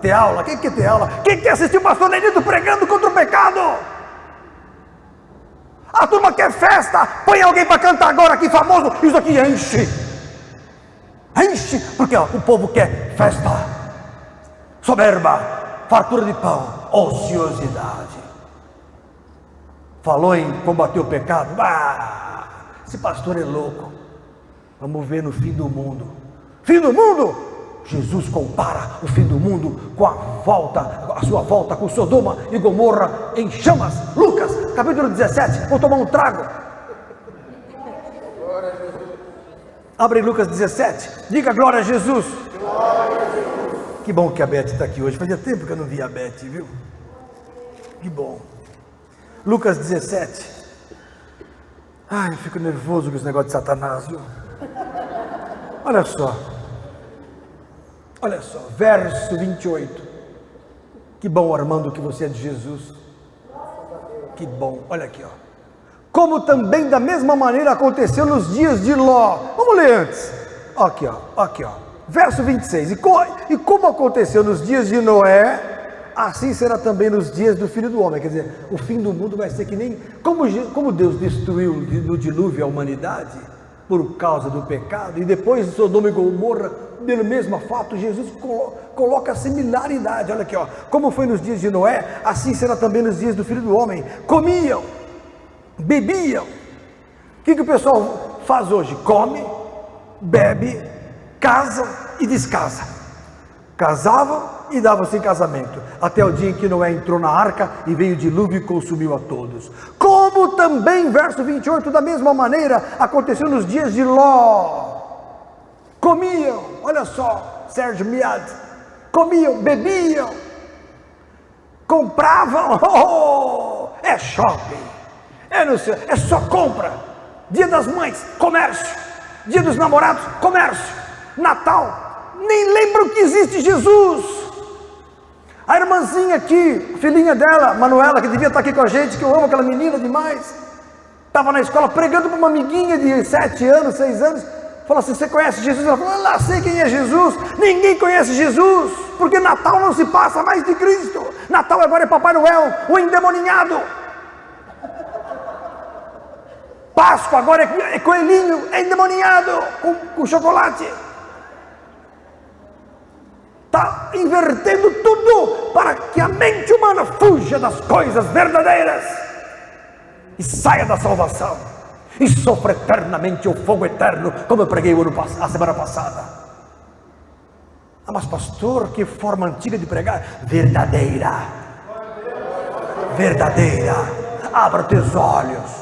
ter aula. Quem quer ter aula? Quem quer assistir o pastor Nenito pregando contra o pecado? A turma quer festa. Põe alguém para cantar agora aqui famoso. Isso aqui enche, porque o povo quer festa, soberba, fartura de pão, ociosidade. Falou em combater o pecado. Esse pastor é louco. Vamos ver no fim do mundo. Fim do mundo? Jesus compara o fim do mundo com a sua volta com Sodoma e Gomorra em chamas. Lucas, capítulo 17. Vou tomar um trago. Abre Lucas 17. Diga glória a Jesus. Glória a Jesus. Que bom que a Beth está aqui hoje. Fazia tempo que eu não via a Beth, viu? Que bom. Lucas 17. Eu fico nervoso com esse negócio de Satanás, viu? Olha só, verso 28. Que bom, Armando, que você é de Jesus. Que bom, olha aqui, ó. Como também da mesma maneira aconteceu nos dias de Ló. Vamos ler antes. Aqui, ó. Verso 26. E como aconteceu nos dias de Noé, assim será também nos dias do Filho do Homem. Quer dizer, o fim do mundo vai ser que nem... Como Deus destruiu no dilúvio a humanidade, por causa do pecado, e depois de Sodoma e Gomorra, pelo mesmo fato, Jesus coloca a similaridade. Olha aqui, ó, como foi nos dias de Noé, assim será também nos dias do Filho do Homem. Comiam, bebiam. O que o pessoal faz hoje? Come, bebe, casa e descasa. Casavam e davam-se em casamento, até o dia em que Noé entrou na arca e veio o dilúvio e consumiu a todos. Como também, verso 28, da mesma maneira aconteceu nos dias de Ló. Comiam, olha só, Sérgio Miad, comiam, bebiam, compravam, é shopping, é só compra. Dia das Mães, comércio. Dia dos Namorados, comércio. Natal, nem lembram que existe Jesus. A irmãzinha aqui, filhinha dela, Manuela, que devia estar aqui com a gente, que eu amo aquela menina demais, estava na escola pregando para uma amiguinha de 7 anos, 6 anos, falou assim: você conhece Jesus? Ela falou: eu lá sei quem é Jesus. Ninguém conhece Jesus, porque Natal não se passa mais de Cristo. Natal agora é Papai Noel, o endemoninhado. Páscoa agora é coelhinho, é endemoninhado, com chocolate. Está invertendo tudo para que a mente humana fuja das coisas verdadeiras e saia da salvação e sofra eternamente o fogo eterno, como eu preguei a semana passada. Ah, mas pastor, que forma antiga de pregar. Verdadeira, verdadeira. Abra teus olhos.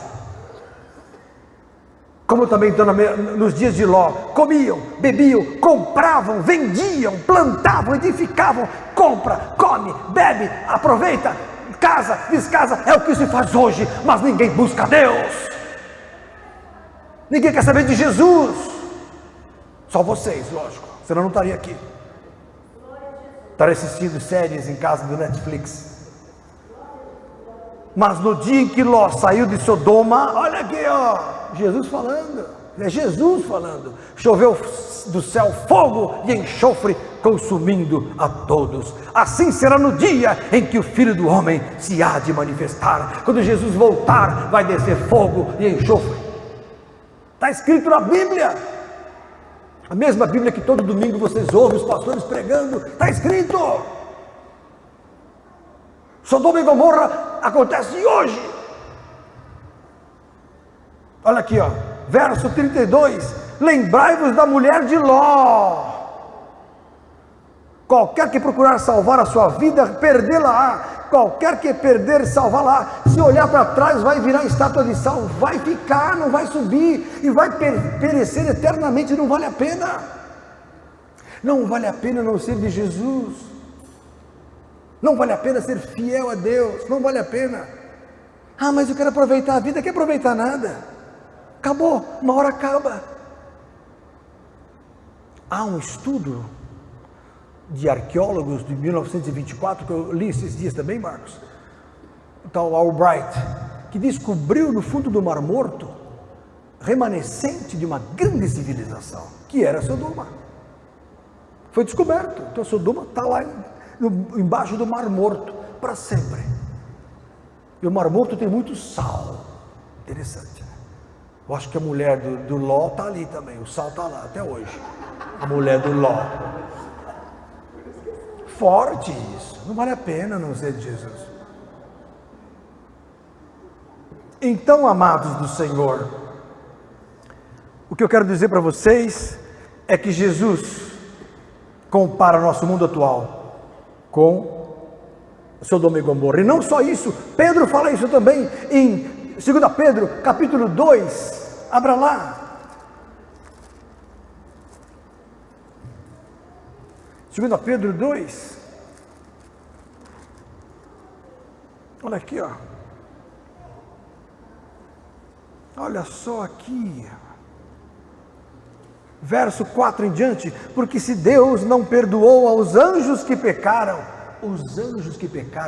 Como também então nos dias de Ló, comiam, bebiam, compravam, vendiam, plantavam, edificavam. Compra, come, bebe, aproveita, casa, descasa. É o que se faz hoje, mas ninguém busca Deus. Ninguém quer saber de Jesus. Só vocês, lógico, senão não estaria aqui. Estaria assistindo séries em casa do Netflix. Mas no dia em que Ló saiu de Sodoma, olha aqui, ó, Jesus falando, é Jesus falando, choveu do céu fogo e enxofre, consumindo a todos. Assim será no dia em que o Filho do Homem se há de manifestar. Quando Jesus voltar, vai descer fogo e enxofre. Está escrito na Bíblia, a mesma Bíblia que todo domingo vocês ouvem os pastores pregando, está escrito. Sodoma e Gomorra acontece hoje. Olha aqui, ó, verso 32, lembrai-vos da mulher de Ló. Qualquer que procurar salvar a sua vida, perdê-la-á. Qualquer que perder, salvá-la. Se olhar para trás, vai virar estátua de sal, vai ficar, não vai subir, e vai perecer eternamente. Não vale a pena. Não vale a pena não ser de Jesus. Não vale a pena ser fiel a Deus. Não vale a pena. Ah, mas eu quero aproveitar a vida. Quer aproveitar nada? Acabou, uma hora acaba. Há um estudo de arqueólogos de 1924, que eu li esses dias também, Marcos, o tal Albright, que descobriu no fundo do Mar Morto remanescente de uma grande civilização, que era Sodoma. Foi descoberto. Então Sodoma está lá embaixo do Mar Morto para sempre. E o Mar Morto tem muito sal. Interessante, né? Eu acho que a mulher do Ló está ali também. O sal está lá até hoje. A mulher do Ló. Forte isso. Não vale a pena não ser de Jesus. Então, amados do Senhor, o que eu quero dizer para vocês é que Jesus compara nosso mundo atual com Sodoma e Gomorra. E não só isso, Pedro fala isso também em 2 Pedro, capítulo 2, abra lá. 2 Pedro 2, olha aqui, ó. Olha só aqui, verso 4 em diante, porque se Deus não perdoou aos anjos que pecaram,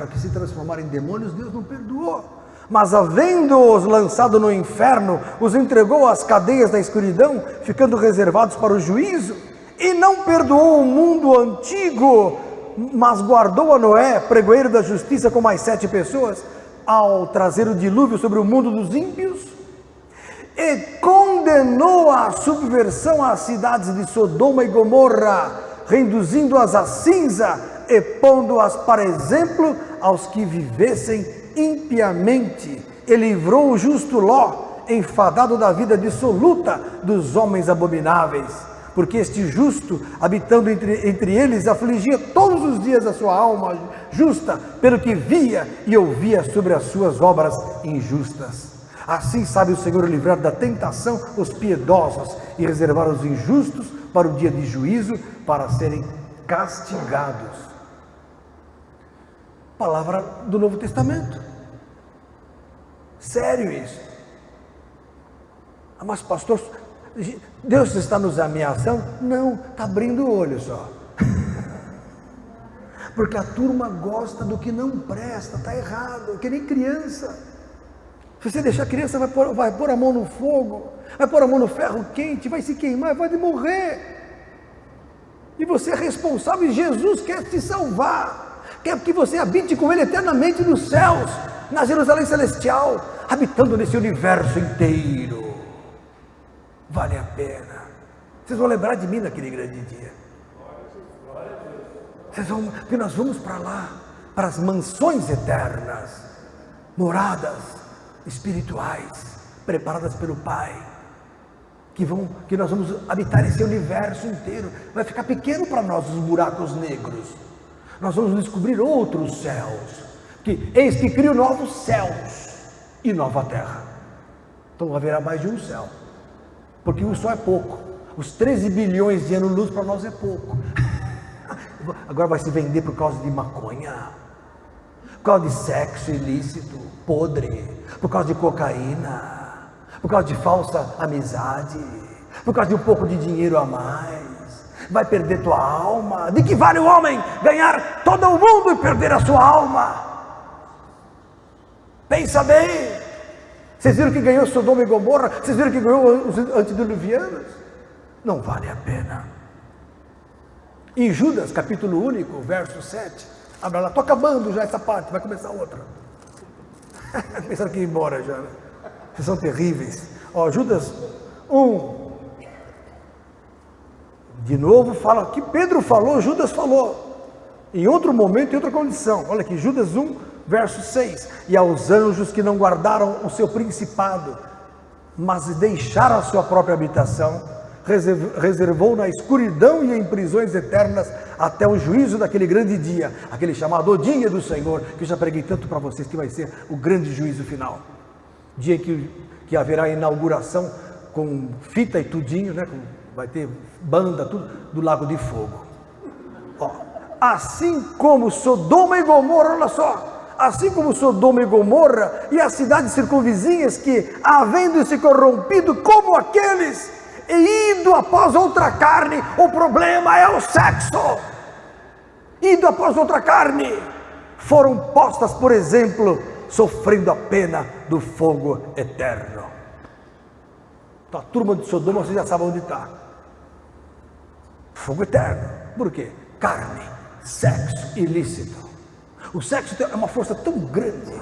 que se transformaram em demônios, Deus não perdoou, mas havendo-os lançado no inferno, os entregou às cadeias da escuridão, ficando reservados para o juízo, e não perdoou o mundo antigo, mas guardou a Noé, pregoeiro da justiça, com mais 7 pessoas, ao trazer o dilúvio sobre o mundo dos ímpios, e condenou a subversão às cidades de Sodoma e Gomorra, reduzindo-as a cinza e pondo-as para exemplo aos que vivessem impiamente, e livrou o justo Ló, enfadado da vida dissoluta dos homens abomináveis, porque este justo, habitando entre eles, afligia todos os dias a sua alma justa, pelo que via e ouvia sobre as suas obras injustas. Assim sabe o Senhor livrar da tentação os piedosos e reservar os injustos para o dia de juízo, para serem castigados. Palavra do Novo Testamento. Sério isso. Mas pastor, Deus está nos ameaçando? Não, está abrindo o olho só. Porque a turma gosta do que não presta, está errado, que nem criança. Se você deixar a criança, vai pôr a mão no fogo, vai pôr a mão no ferro quente, vai se queimar, vai morrer. E você é responsável, e Jesus quer te salvar, quer que você habite com Ele eternamente nos céus, na Jerusalém celestial, habitando nesse universo inteiro. Vale a pena. Vocês vão lembrar de mim naquele grande dia. Porque nós vamos para lá, para as mansões eternas, moradas espirituais, preparadas pelo Pai, que nós vamos habitar esse universo inteiro. Vai ficar pequeno para nós os buracos negros. Nós vamos descobrir outros céus, que eis que crio novos céus e nova terra. Então haverá mais de um céu, porque um só é pouco. Os 13 bilhões de anos-luz para nós é pouco. Agora vai se vender por causa de maconha, por causa de sexo ilícito, podre, por causa de cocaína, por causa de falsa amizade, por causa de um pouco de dinheiro a mais. Vai perder tua alma. De que vale o homem ganhar todo o mundo e perder a sua alma? Pensa bem. Vocês viram que ganhou Sodoma e Gomorra? Vocês viram que ganhou os antediluvianos? Não vale a pena. Em Judas, capítulo único, verso 7, abra lá, estou acabando já essa parte, vai começar outra. Pensaram que ia embora já, né? Vocês são terríveis. Ó, Judas 1, de novo fala, que Pedro falou, Judas falou, em outro momento, em outra condição. Olha aqui, Judas 1, verso 6, e aos anjos que não guardaram o seu principado, mas deixaram a sua própria habitação, reservou na escuridão e em prisões eternas até o juízo daquele grande dia, aquele chamado dia do Senhor, que eu já preguei tanto para vocês, que vai ser o grande juízo final, dia que haverá a inauguração com fita e tudinho, né? Vai ter banda, tudo, do lago de fogo. Ó, assim como Sodoma e Gomorra, olha só, assim como Sodoma e Gomorra e as cidades circunvizinhas que, havendo se corrompido como aqueles, e indo após outra carne, o problema é o sexo, indo após outra carne, foram postas, por exemplo, sofrendo a pena do fogo eterno. Então a turma de Sodoma, você já sabe onde está. Fogo eterno. Por quê? Carne, sexo ilícito. O sexo é uma força tão grande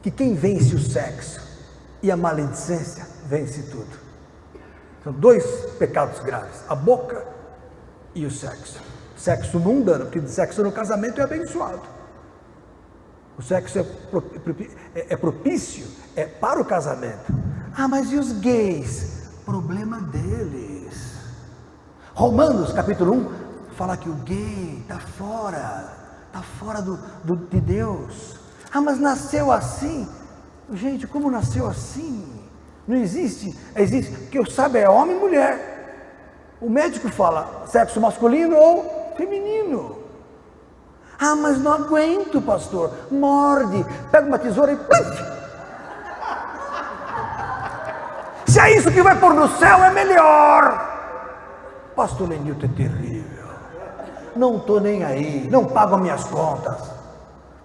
que quem vence o sexo e a maledicência vence tudo. São 2 pecados graves, a boca e o sexo. Sexo mundano, porque o sexo no casamento é abençoado. O sexo é propício, é para o casamento. Ah, mas e os gays? Problema deles. Romanos capítulo 1 fala que o gay está fora de Deus. Ah, mas nasceu assim. Gente, como nasceu assim? Não existe, que eu saiba é homem e mulher. O médico fala sexo masculino ou feminino. Ah, mas não aguento, pastor. Morde, pega uma tesoura e plif. Se é isso que vai pôr no céu, é melhor. Pastor Lenilton é terrível. Não estou nem aí, não pago as minhas contas.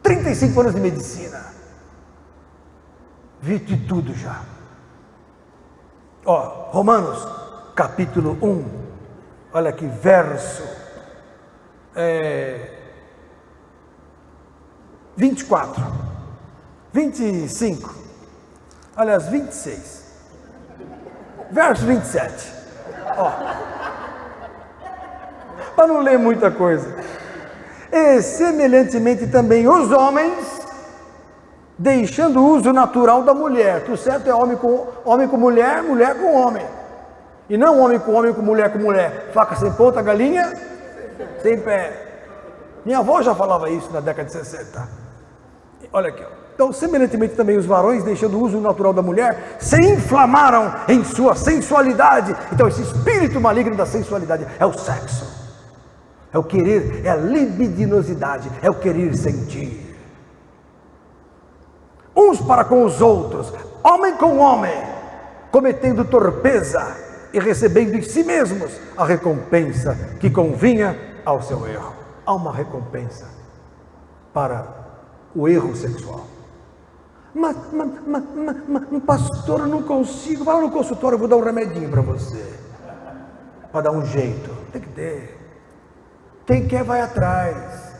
35 anos de medicina. Vi de tudo já. Ó, Romanos, capítulo 1, olha aqui, verso 24, 25, aliás, 26, verso 27, para não ler muita coisa. E semelhantemente também os homens, deixando o uso natural da mulher, que o certo é homem com mulher, mulher com homem, e não homem, com mulher, faca sem ponta, galinha sem pé. Minha avó já falava isso na década de 60. Olha aqui, Então, semelhantemente também os varões, deixando o uso natural da mulher, se inflamaram em sua sensualidade. Então esse espírito maligno da sensualidade é o sexo, é o querer, é a libidinosidade, é o querer sentir. Uns para com os outros, homem com homem, cometendo torpeza e recebendo em si mesmos a recompensa que convinha ao seu erro. Há uma recompensa para o erro sexual. Mas pastor, eu não consigo. Vai lá no consultório, eu vou dar um remedinho para você, para dar um jeito. Tem que ter. Quem quer vai atrás.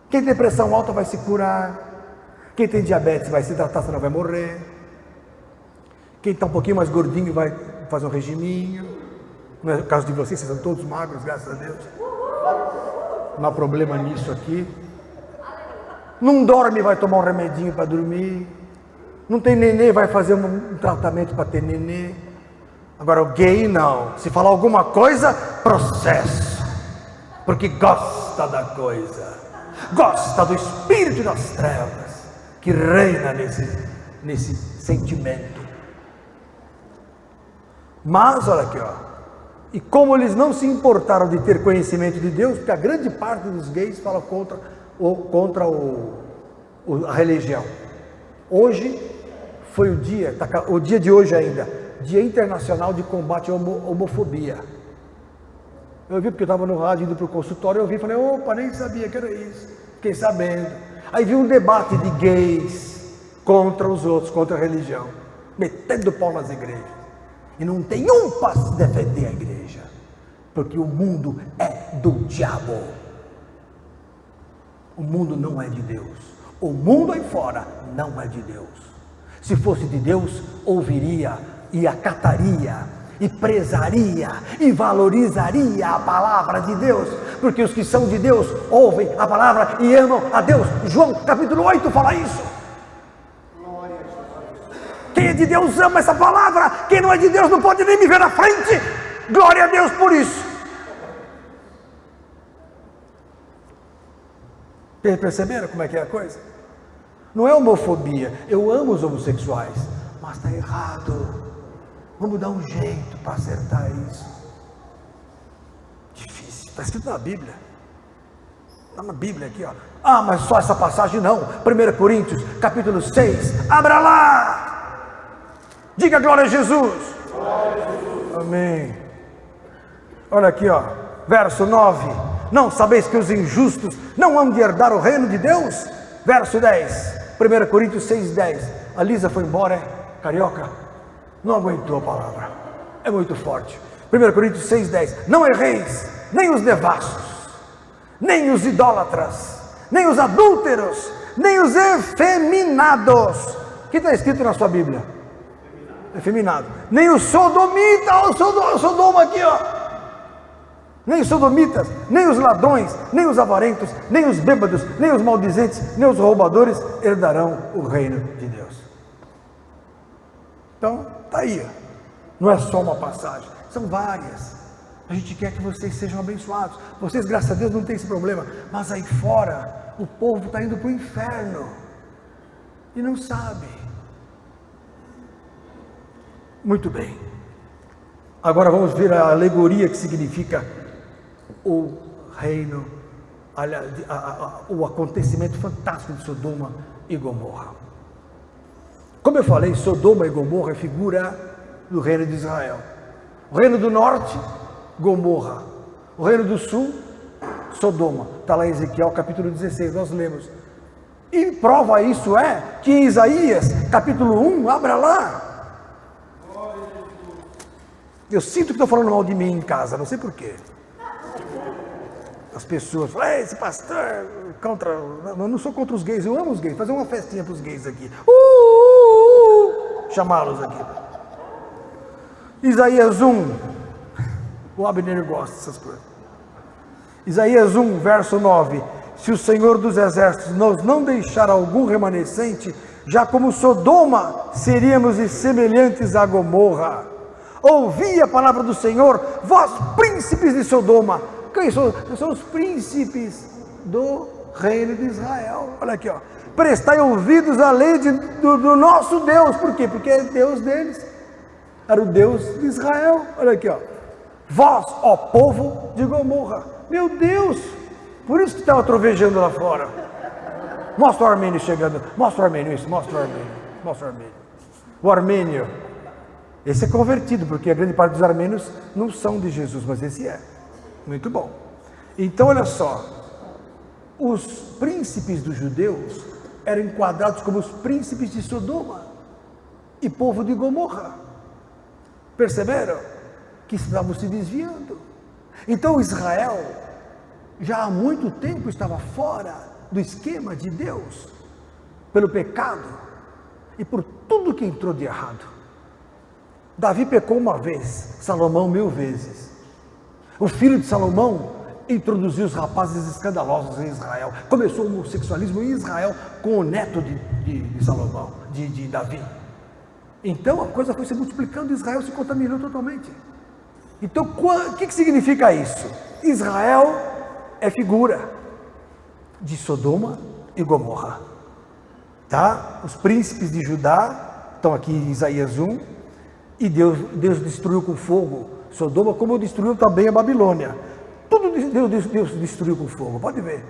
Quem tem pressão alta vai se curar. Quem tem diabetes vai se hidratar, senão vai morrer. Quem está um pouquinho mais gordinho vai fazer um regiminho. No caso de vocês, vocês são todos magros, graças a Deus. Não há problema nisso aqui. Não dorme, vai tomar um remedinho para dormir. Não tem nenê, vai fazer um tratamento para ter nenê. Agora o gay não. Se falar alguma coisa, processo. Porque gosta da coisa. Gosta do espírito das trevas que reina nesse sentimento. Mas olha aqui, e como eles não se importaram de ter conhecimento de Deus, porque a grande parte dos gays fala contra a religião. Hoje foi o dia de hoje ainda, Dia Internacional de Combate à Homofobia. Eu vi porque eu estava no rádio indo para o consultório, eu vi e falei, opa, nem sabia que era isso. Fiquei sabendo. Aí vi um debate de gays contra os outros, contra a religião, metendo pau nas igrejas. E não tem um para defender a igreja, porque o mundo é do diabo. O mundo não é de Deus. O mundo aí fora não é de Deus. Se fosse de Deus, ouviria e acataria, e prezaria, e valorizaria a palavra de Deus, porque os que são de Deus ouvem a palavra e amam a Deus. João capítulo 8 fala isso. Quem é de Deus ama essa palavra. Quem não é de Deus não pode nem me ver na frente. Glória a Deus por isso. Vocês perceberam como é que é a coisa? Não é homofobia. Eu amo os homossexuais, mas está errado. Vamos dar um jeito para acertar isso. Difícil. Está escrito na Bíblia. Está na Bíblia aqui, Ah, mas só essa passagem não. 1 Coríntios capítulo 6. Abra lá. Diga glória a Jesus. Glória a Jesus. Amém. Olha aqui, verso 9. Não sabeis que os injustos não hão de herdar o reino de Deus? Verso 10. 1 Coríntios 6, 10. A Lisa foi embora, carioca. Não aguentou a palavra. É muito forte. 1 Coríntios 6, 10. Não erreis, nem os devassos, nem os idólatras, nem os adúlteros, nem os efeminados. O que está escrito na sua Bíblia? Efeminado. Nem o sodomita, o Sodoma aqui, nem os sodomitas, nem os ladrões, nem os avarentos, nem os bêbados, nem os maldizentes, nem os roubadores herdarão o reino de Deus. Então, está aí. Não é só uma passagem, são várias. A gente quer que vocês sejam abençoados. Vocês, graças a Deus, não tem esse problema. Mas aí fora, o povo está indo para o inferno e não sabe. Muito bem. Agora vamos ver a alegoria que significa o reino, o acontecimento fantástico de Sodoma e Gomorra. Como eu falei, Sodoma e Gomorra é figura do reino de Israel. O reino do norte, Gomorra. O reino do sul, Sodoma. Está lá em Ezequiel capítulo 16, nós lemos. E prova isso é que em Isaías capítulo 1, abra lá. Eu sinto que estou falando mal de mim em casa, não sei porquê. as pessoas falam, esse pastor contra... Eu não sou contra os gays, eu amo os gays. Fazer uma festinha para os gays aqui. Chamá-los aqui. Isaías 1. O Abner gosta dessas coisas. Isaías 1, verso 9. Se o Senhor dos Exércitos não deixar algum remanescente, já como Sodoma seríamos semelhantes a Gomorra. Ouvi a palavra do Senhor, vós príncipes de Sodoma. Quem são? São os príncipes do reino de Israel. Olha aqui, ó. Prestai ouvidos à lei do nosso Deus. Por quê? Porque é Deus deles. Era o Deus de Israel. Olha aqui, ó. Vós, ó povo de Gomorra. Meu Deus! Por isso que estava trovejando lá fora. Mostra o armênio chegando. Mostra o armênio, isso. Mostra o armênio. Mostra o armênio. O armênio. Esse é convertido, porque a grande parte dos armênios não são de Jesus, mas esse é. Muito bom. Então, olha só. Os príncipes dos judeus eram enquadrados como os príncipes de Sodoma e povo de Gomorra. Perceberam? Que estavam se desviando. Então Israel já há muito tempo estava fora do esquema de Deus, pelo pecado e por tudo que entrou de errado. Davi pecou uma vez, Salomão 1000 vezes. O filho de Salomão introduziu os rapazes escandalosos em Israel. Começou o homossexualismo em Israel com o neto de Salomão, de Davi. Então a coisa foi se multiplicando e Israel se contaminou totalmente. Então o que significa isso? Israel é figura de Sodoma e Gomorra. Tá? Os príncipes de Judá estão aqui em Isaías 1. E Deus destruiu com fogo Sodoma, como destruiu também a Babilônia. Tudo Deus destruiu com fogo, pode ver.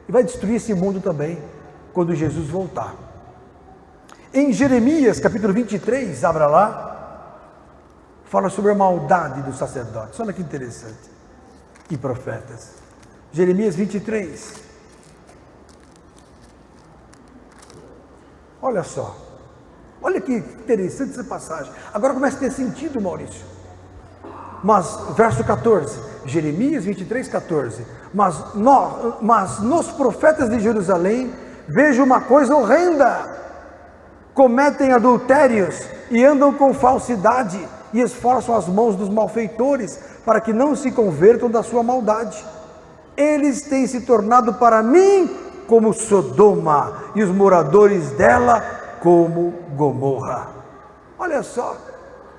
E vai destruir esse mundo também, quando Jesus voltar. Em Jeremias, capítulo 23, abra lá, fala sobre a maldade dos sacerdotes. Olha que interessante. E profetas. Jeremias 23. Olha só. Olha que interessante essa passagem. Agora começa a ter sentido, Maurício. Mas, verso 14, Jeremias 23, 14. Mas nos profetas de Jerusalém vejo uma coisa horrenda. Cometem adultérios e andam com falsidade e esforçam as mãos dos malfeitores para que não se convertam da sua maldade. Eles têm se tornado para mim como Sodoma e os moradores dela como Gomorra. Olha só.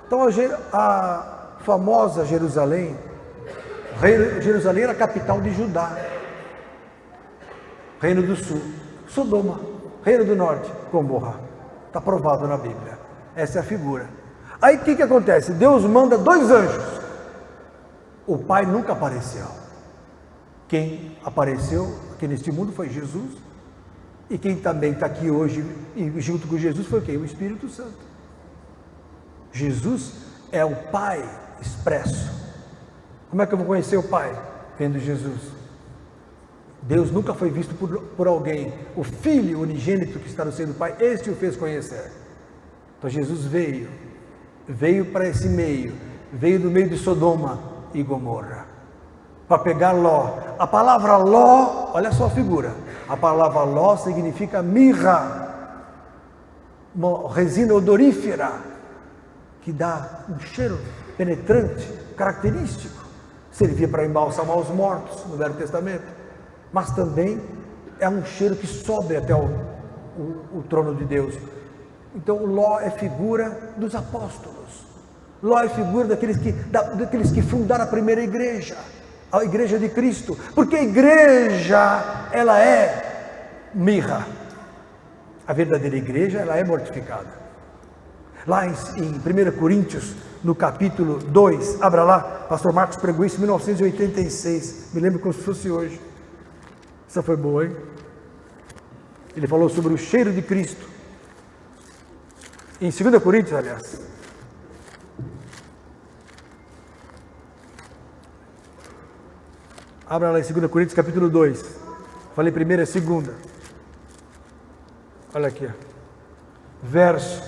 Então a famosa Jerusalém, Jerusalém era a capital de Judá, Reino do Sul, Sodoma, Reino do Norte, Gomorra. Está provado na Bíblia. Essa é a figura. Aí o que acontece? Deus manda 2 anjos. O Pai nunca apareceu. Quem apareceu aqui neste mundo foi Jesus. E quem também está aqui hoje, e junto com Jesus, foi quem? O Espírito Santo. Jesus é o Pai expresso. Como é que eu vou conhecer o Pai? Vendo Jesus. Deus nunca foi visto por alguém. O Filho unigênito que está no seio do Pai, este o fez conhecer. Então Jesus veio para esse meio, veio do meio de Sodoma e Gomorra, para pegar Ló. A palavra Ló, olha só a figura. A palavra Ló significa mirra, uma resina odorífera, que dá um cheiro penetrante, característico. Servia para embalsamar os mortos no Velho Testamento, mas também é um cheiro que sobe até o trono de Deus. Então Ló é figura dos apóstolos. Ló é figura daqueles que fundaram a primeira igreja, a igreja de Cristo, porque a igreja, ela é mirra. A verdadeira igreja, ela é mortificada. Lá em 1 Coríntios, no capítulo 2, abra lá, pastor Marcos pregou isso em 1986, me lembro como se fosse hoje. Essa foi boa, hein? Ele falou sobre o cheiro de Cristo. Em 2 Coríntios, aliás. Abra lá em 2 Coríntios, capítulo 2. Falei primeiro, é segunda. Olha aqui, ó. Verso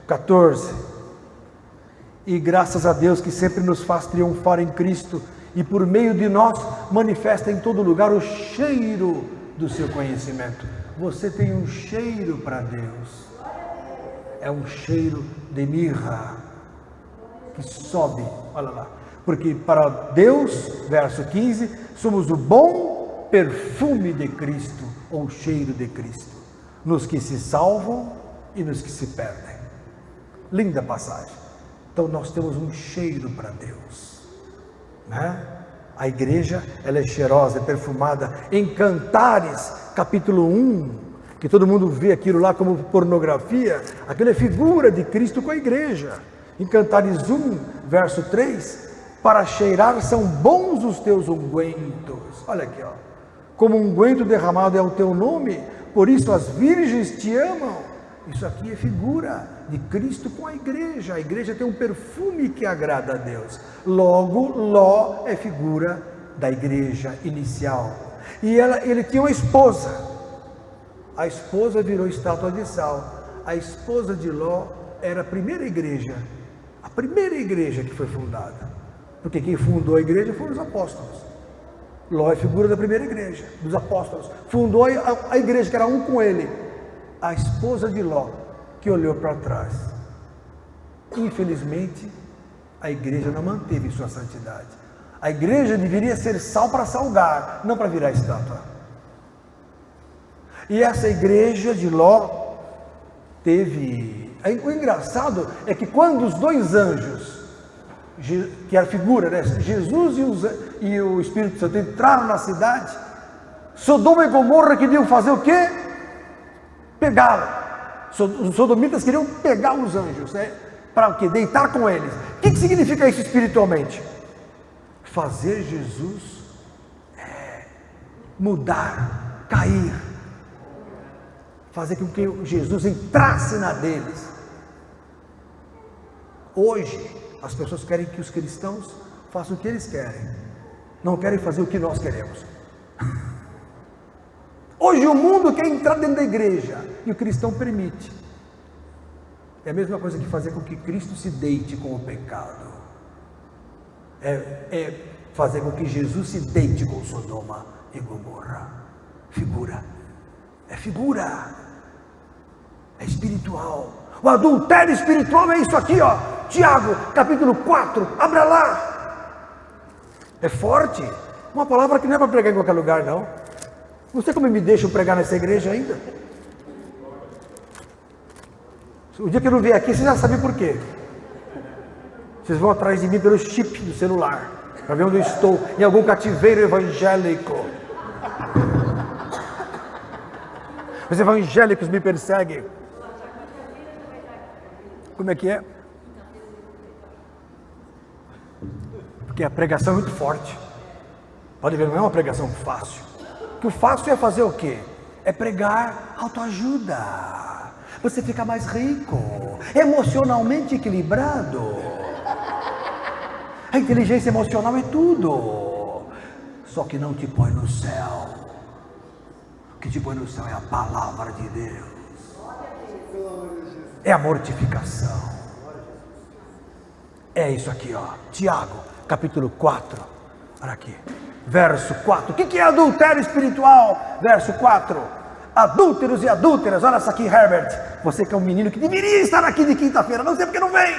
14. E graças a Deus que sempre nos faz triunfar em Cristo e por meio de nós manifesta em todo lugar o cheiro do seu conhecimento. Você tem um cheiro para Deus. É um cheiro de mirra que sobe, olha lá. Porque para Deus, verso 15, somos o bom perfume de Cristo, ou o cheiro de Cristo, nos que se salvam e nos que se perdem. Linda passagem. Então nós temos um cheiro para Deus, né? A igreja, ela é cheirosa, é perfumada. Em Cantares, capítulo 1, que todo mundo vê aquilo lá como pornografia, aquilo é figura de Cristo com a igreja. Em Cantares 1, verso 3, para cheirar são bons os teus ungüentos. Olha aqui, ó. Como unguento derramado é o teu nome, por isso as virgens te amam. Isso aqui é figura de Cristo com a igreja. A igreja tem um perfume que agrada a Deus. Logo, Ló é figura da igreja inicial. E ele tinha uma esposa. A esposa virou estátua de sal. A esposa de Ló era a primeira igreja que foi fundada. Porque quem fundou a igreja foram os apóstolos. Ló é figura da primeira igreja, dos apóstolos. Fundou a igreja que era um com ele. A esposa de Ló, que olhou para trás. Infelizmente, a igreja não manteve sua santidade. A igreja deveria ser sal para salgar, não para virar estátua. E essa igreja de Ló teve... O engraçado é que quando os dois anjos, que era figura, né? Jesus e o Espírito Santo entraram na cidade, Sodoma e Gomorra queriam fazer o quê? Pegá-lo. Os sodomitas queriam pegar os anjos, né? Para o quê? Deitar com eles. O que significa isso espiritualmente? Fazer Jesus mudar, cair, fazer com que Jesus entrasse na deles. Hoje as pessoas querem que os cristãos façam o que eles querem, não querem fazer o que nós queremos. Hoje o mundo quer entrar dentro da igreja e o cristão permite. É a mesma coisa que fazer com que Cristo se deite com o pecado. É fazer com que Jesus se deite com Sodoma e Gomorra. Figura. É figura. É espiritual. O adultério espiritual é isso aqui, ó. Tiago, capítulo 4. Abra lá. É forte. Uma palavra que não é para pregar em qualquer lugar, não. Não sei como me deixam pregar nessa igreja ainda. O dia que eu não vier aqui, vocês já sabem por quê. Vocês vão atrás de mim pelo chip do celular, para ver onde eu estou, em algum cativeiro evangélico. Os evangélicos me perseguem. Como é que é? Porque a pregação é muito forte. Pode ver, não é uma pregação fácil. O que o fácil é fazer o quê? É pregar autoajuda. Você fica mais rico, emocionalmente equilibrado. A inteligência emocional é tudo. Só que não te põe no céu. O que te põe no céu é a palavra de Deus. É a mortificação. É isso aqui, ó. Tiago, capítulo 4. Olha aqui. Verso 4, o que é adultério espiritual? Verso 4, adúlteros e adúlteras. Olha essa aqui, Herbert, você que é um menino que deveria estar aqui de quinta-feira, não sei porque não vem,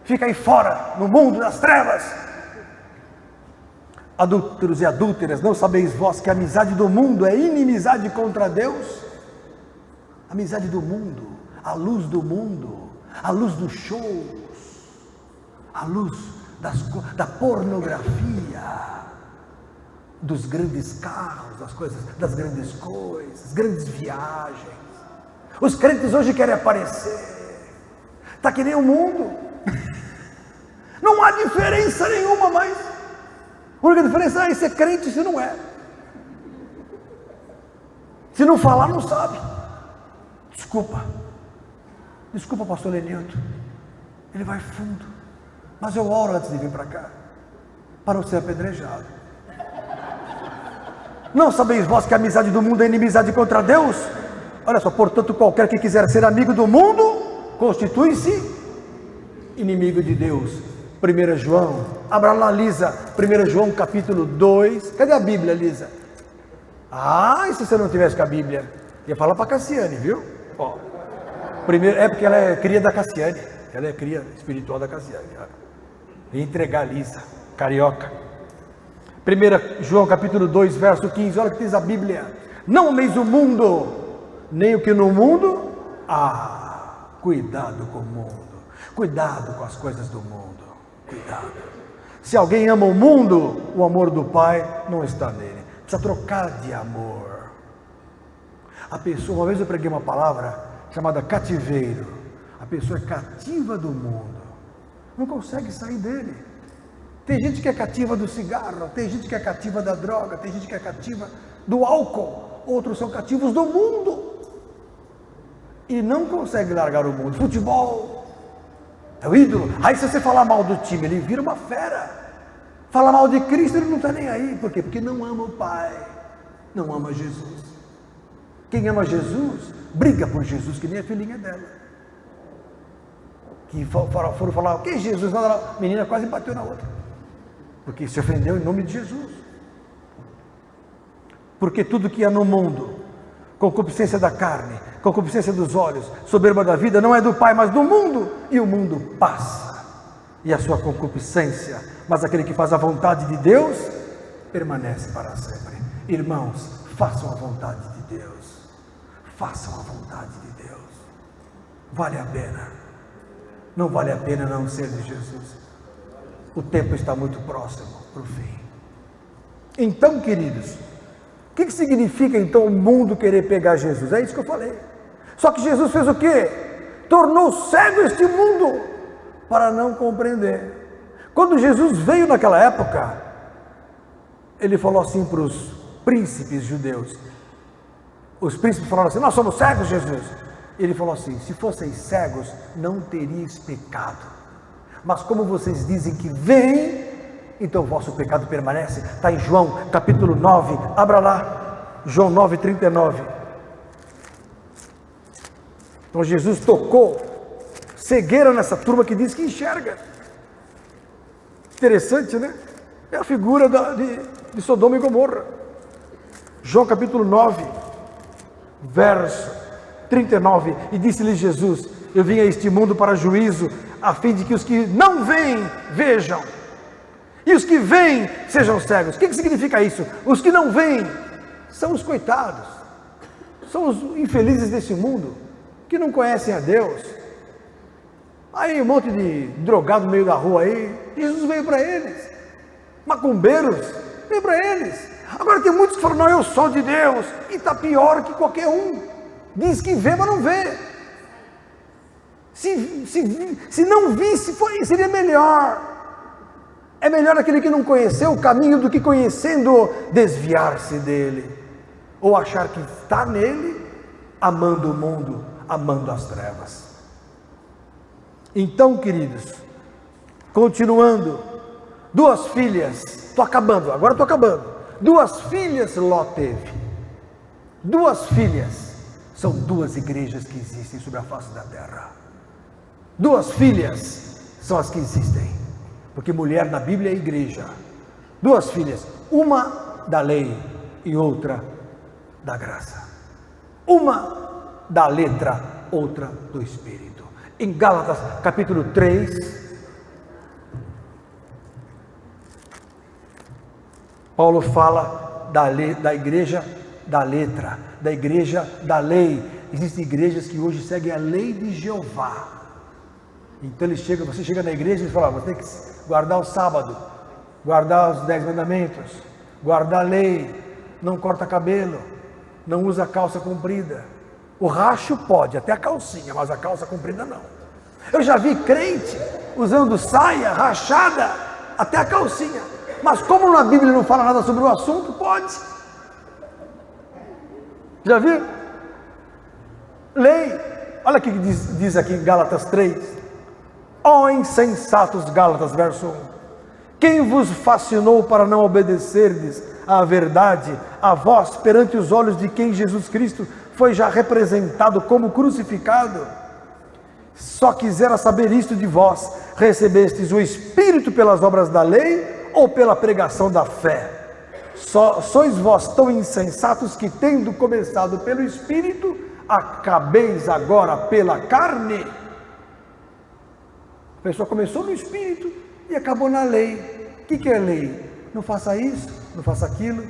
fica aí fora, no mundo das trevas. Adúlteros e adúlteras, não sabeis vós que a amizade do mundo é inimizade contra Deus? Amizade do mundo, a luz do mundo, a luz dos shows, a luz da pornografia, dos grandes carros, das grandes coisas, grandes viagens. Os crentes hoje querem aparecer. Está que nem o mundo. Não há diferença nenhuma mais. A única diferença é ser crente se não é. Se não falar, não sabe. Desculpa, pastor Lenilton. Ele vai fundo. Mas eu oro antes de vir para cá, para não ser apedrejado. Não sabeis vós que a amizade do mundo é inimizade contra Deus? Olha só, portanto, qualquer que quiser ser amigo do mundo, constitui-se inimigo de Deus. 1 João, abra lá, Lisa, 1 João capítulo 2, cadê a Bíblia, Lisa? E se você não tivesse com a Bíblia? Ia falar para Cassiane, viu? Ó, primeiro, é porque ela é cria da Cassiane, ela é cria espiritual da Cassiane. Ia entregar a Lisa, carioca. 1 João capítulo 2, verso 15, olha o que diz a Bíblia: não ameis o mundo, nem o que no mundo há. Cuidado com o mundo, cuidado com as coisas do mundo, cuidado. Se alguém ama o mundo, o amor do Pai não está nele. Precisa trocar de amor. A pessoa, uma vez eu preguei uma palavra chamada cativeiro. A pessoa é cativa do mundo, não consegue sair dele. Tem gente que é cativa do cigarro, tem gente que é cativa da droga, tem gente que é cativa do álcool, outros são cativos do mundo e não consegue largar o mundo. Futebol é o ídolo. Aí se você falar mal do time, ele vira uma fera. Fala mal de Cristo, ele não está nem aí. Por quê? Porque não ama o Pai, não ama Jesus. Quem ama Jesus, briga por Jesus, que nem a filhinha dela, que foram falar, o que é Jesus? A menina quase bateu na outra, porque se ofendeu em nome de Jesus. Porque tudo que há no mundo, concupiscência da carne, concupiscência dos olhos, soberba da vida, não é do Pai, mas do mundo, e o mundo passa, e a sua concupiscência, mas aquele que faz a vontade de Deus, permanece para sempre. Irmãos, façam a vontade de Deus, façam a vontade de Deus, vale a pena, não vale a pena não ser de Jesus, o tempo está muito próximo para o fim. Então, queridos, o que significa então o mundo querer pegar Jesus? É isso que eu falei. Só que Jesus fez o quê? Tornou cego este mundo para não compreender. Quando Jesus veio naquela época, ele falou assim para os príncipes judeus. Os príncipes falaram assim: nós somos cegos, Jesus. Ele falou assim: se fossem cegos, não teríeis pecado. Mas como vocês dizem que veem, então o vosso pecado permanece. Está em João capítulo 9, abra lá, João 9, 39. Então Jesus tocou cegueira nessa turma que diz que enxerga. Interessante, né? É a figura de Sodoma e Gomorra. João capítulo 9, verso 39. E disse-lhe Jesus: eu vim a este mundo para juízo, a fim de que os que não veem, vejam, e os que veem sejam cegos. O que significa isso? Os que não veem são os coitados, são os infelizes desse mundo, que não conhecem a Deus. Aí um monte de drogado no meio da rua aí, Jesus veio para eles. Macumbeiros, veio para eles. Agora tem muitos que falam: não, eu sou de Deus, e está pior que qualquer um. Diz que vê, mas não vê. Se não visse, seria melhor. É melhor aquele que não conheceu o caminho do que conhecendo desviar-se dele, ou achar que está nele, amando o mundo, amando as trevas. Então, queridos, continuando, duas filhas, agora estou acabando. Duas filhas Ló teve. Duas filhas, são duas igrejas que existem sobre a face da terra. Duas filhas são as que existem, porque mulher na Bíblia é igreja. Duas filhas, uma da lei e outra da graça. Uma da letra, outra do Espírito. Em Gálatas capítulo 3, Paulo fala da igreja da letra, da igreja da lei. Existem igrejas que hoje seguem a lei de Jeová. Então você chega na igreja e fala: você tem que guardar o sábado, guardar os 10 mandamentos, guardar a lei, não corta cabelo, não usa calça comprida. O racho pode, até a calcinha, mas a calça comprida não. Eu já vi crente usando saia rachada até a calcinha, mas como na Bíblia não fala nada sobre o assunto, pode. Já viu? Lei. Olha o que diz aqui em Gálatas 3. Ó insensatos, Gálatas, verso 1. Quem vos fascinou para não obedecerdes à verdade, a vós, perante os olhos de quem Jesus Cristo foi já representado como crucificado? Só quisera saber isto de vós: recebestes o Espírito pelas obras da lei ou pela pregação da fé? Sois vós tão insensatos que, tendo começado pelo Espírito, acabeis agora pela carne? A pessoa começou no Espírito e acabou na lei. O que é lei? Não faça isso, não faça aquilo,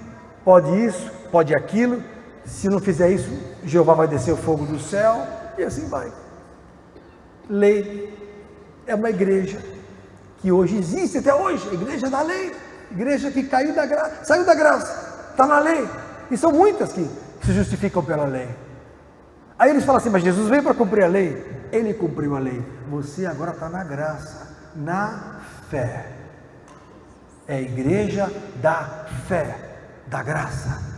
pode isso, pode aquilo. Se não fizer isso, Jeová vai descer o fogo do céu, e assim vai. Lei é uma igreja que hoje existe até hoje, a igreja da lei, igreja que caiu da graça, saiu da graça, está na lei, e são muitas que se justificam pela lei. Aí eles falam assim: mas Jesus veio para cumprir a lei. Ele cumpriu a lei, você agora está na graça, na fé. É a igreja da fé, da graça.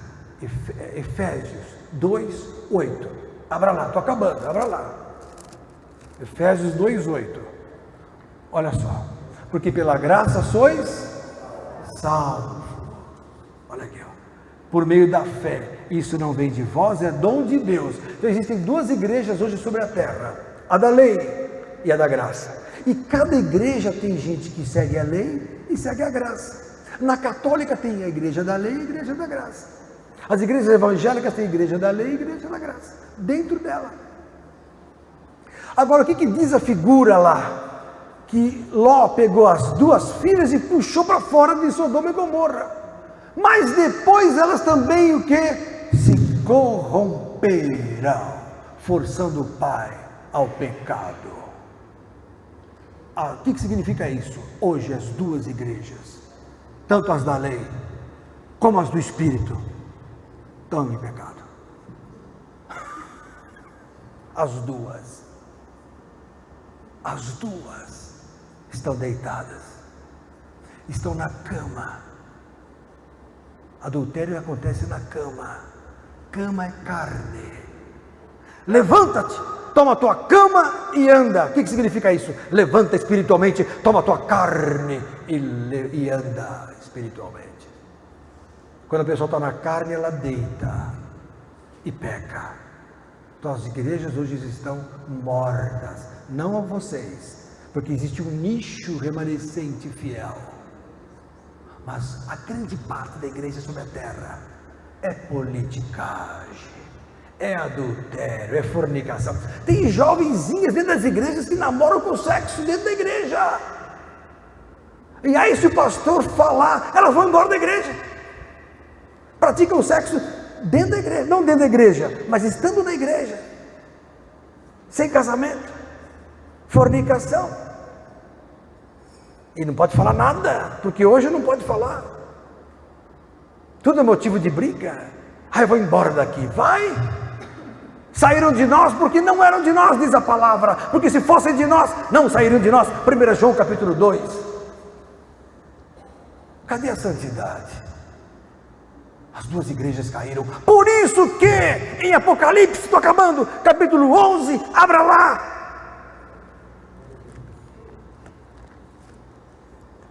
Efésios 2:8. Abra lá, estou acabando, abra lá. Efésios 2:8. Olha só: porque pela graça sois salvos. Olha aqui, ó. Por meio da fé. Isso não vem de vós, é dom de Deus. Então existem duas igrejas hoje sobre a terra: a da lei e a da graça. E cada igreja tem gente que segue a lei e segue a graça. Na católica tem a igreja da lei e a igreja da graça. As igrejas evangélicas têm a igreja da lei e a igreja da graça dentro dela. Agora, o que diz a figura lá? Que Ló pegou as duas filhas e puxou para fora de Sodoma e Gomorra. Mas depois elas também o que? Se corromperam, forçando o pai ao pecado. O que significa isso? Hoje as duas igrejas, tanto as da lei como as do Espírito, estão em pecado. As duas estão deitadas, estão na cama. Adultério acontece na cama. Cama é carne. Levanta-te, toma a tua cama e anda. O que significa isso? Levanta espiritualmente, toma a tua carne e anda espiritualmente. Quando a pessoa está na carne, ela deita e peca. Então as igrejas hoje estão mortas. Não a vocês, porque existe um nicho remanescente fiel. Mas a grande parte da igreja sobre a terra é politicagem, é adultério, é fornicação. Tem jovenzinhas dentro das igrejas que namoram com sexo dentro da igreja. E aí, se o pastor falar, elas vão embora da igreja. Praticam sexo dentro da igreja, não dentro da igreja, mas estando na igreja, sem casamento, fornicação. E não pode falar nada, porque hoje não pode falar. Tudo é motivo de briga. Eu vou embora daqui. Vai! Saíram de nós porque não eram de nós, diz a palavra. Porque se fossem de nós, não saíram de nós. 1 João capítulo 2. Cadê a santidade? As duas igrejas caíram. Por isso que em Apocalipse, estou acabando, capítulo 11, abra lá.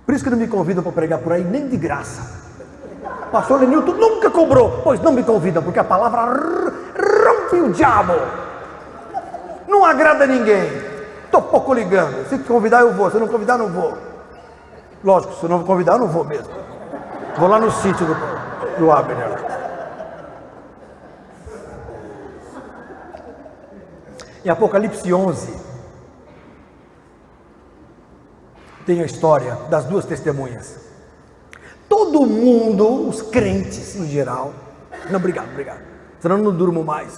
Por isso que não me convidam para pregar por aí, nem de graça. Pastor Lenilton nunca cobrou, pois não me convidam, porque a palavra rompe o diabo. Não agrada a ninguém. Estou pouco ligando. Se convidar eu vou, se não convidar não vou. Lógico, se não convidar eu não vou mesmo. Vou lá no sítio do Abner. Em Apocalipse 11, tem a história das duas testemunhas. Todo mundo, os crentes em geral, não, obrigado, senão eu não durmo mais.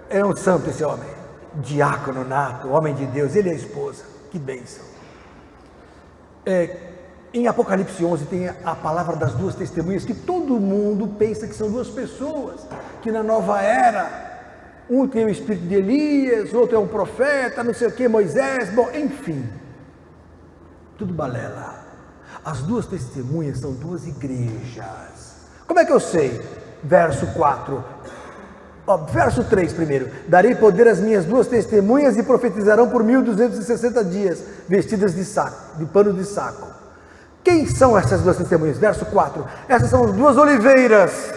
É um santo esse homem, diácono nato, homem de Deus, ele é a esposa, que bênção. Em Apocalipse 11 tem a palavra das duas testemunhas, que todo mundo pensa que são duas pessoas, que na nova era, um tem o espírito de Elias, outro é um profeta, não sei o que, Moisés, bom, enfim, tudo balela. As duas testemunhas são duas igrejas. Como é que eu sei? Verso 4, verso 3 primeiro: darei poder às minhas duas testemunhas e profetizarão por 1260 dias, vestidas de saco, de pano de saco. Quem são essas duas testemunhas? Verso 4, essas são as duas oliveiras.